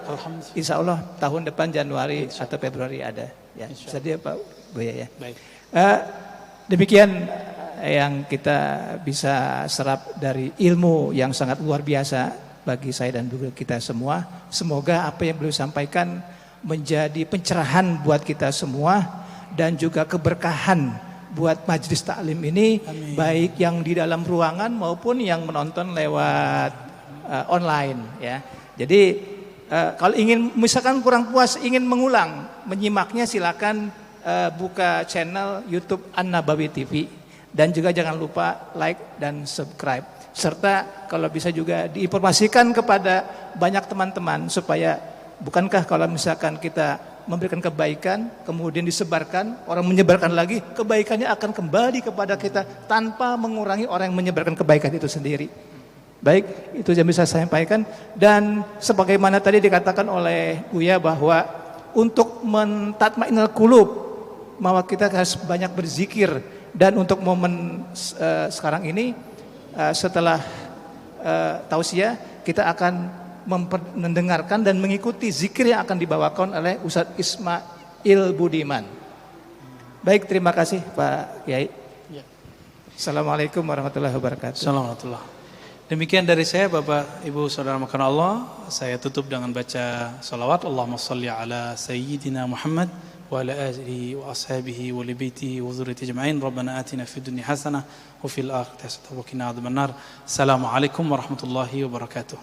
Insya Allah tahun depan Januari atau Februari ada. Ya, bisa dia Pak Buya ya. Baik. Demikian yang kita bisa serap dari ilmu yang sangat luar biasa bagi saya dan juga kita semua. Semoga apa yang beliau sampaikan menjadi pencerahan buat kita semua dan juga keberkahan buat majelis taklim ini. Amin. Baik yang di dalam ruangan maupun yang menonton lewat online ya. Jadi kalau ingin misalkan kurang puas ingin mengulang menyimaknya silakan buka channel YouTube An-Nabawi TV dan juga jangan lupa like dan subscribe serta kalau bisa juga diinformasikan kepada banyak teman-teman supaya bukankah kalau misalkan kita memberikan kebaikan, kemudian disebarkan, orang menyebarkan lagi, kebaikannya akan kembali kepada kita tanpa mengurangi orang yang menyebarkan kebaikan itu sendiri. Baik, itu yang bisa saya sampaikan. Dan sebagaimana tadi dikatakan oleh Buya bahwa untuk mentatmainal qulub, bahwa kita harus banyak berzikir. Dan untuk momen sekarang ini, setelah tausiah, kita akan mendengarkan dan mengikuti zikir yang akan dibawakan oleh Ustadz Ismail Budiman. Baik, terima kasih Pak Kiai. Ya. Assalamualaikum warahmatullahi wabarakatuh. Assalamualaikum. Demikian dari saya Bapak Ibu Saudara makan Allah. Saya tutup dengan baca salawat. Allahumma salli ala Sayyidina Muhammad وعلى آله وأصحابه ولبيته وذريته أجمعين. ربنا آتنا في الدنيا حسنة وفي الآخرة حسنة وقنا عذاب النار. السلام عليكم ورحمة الله وبركاته.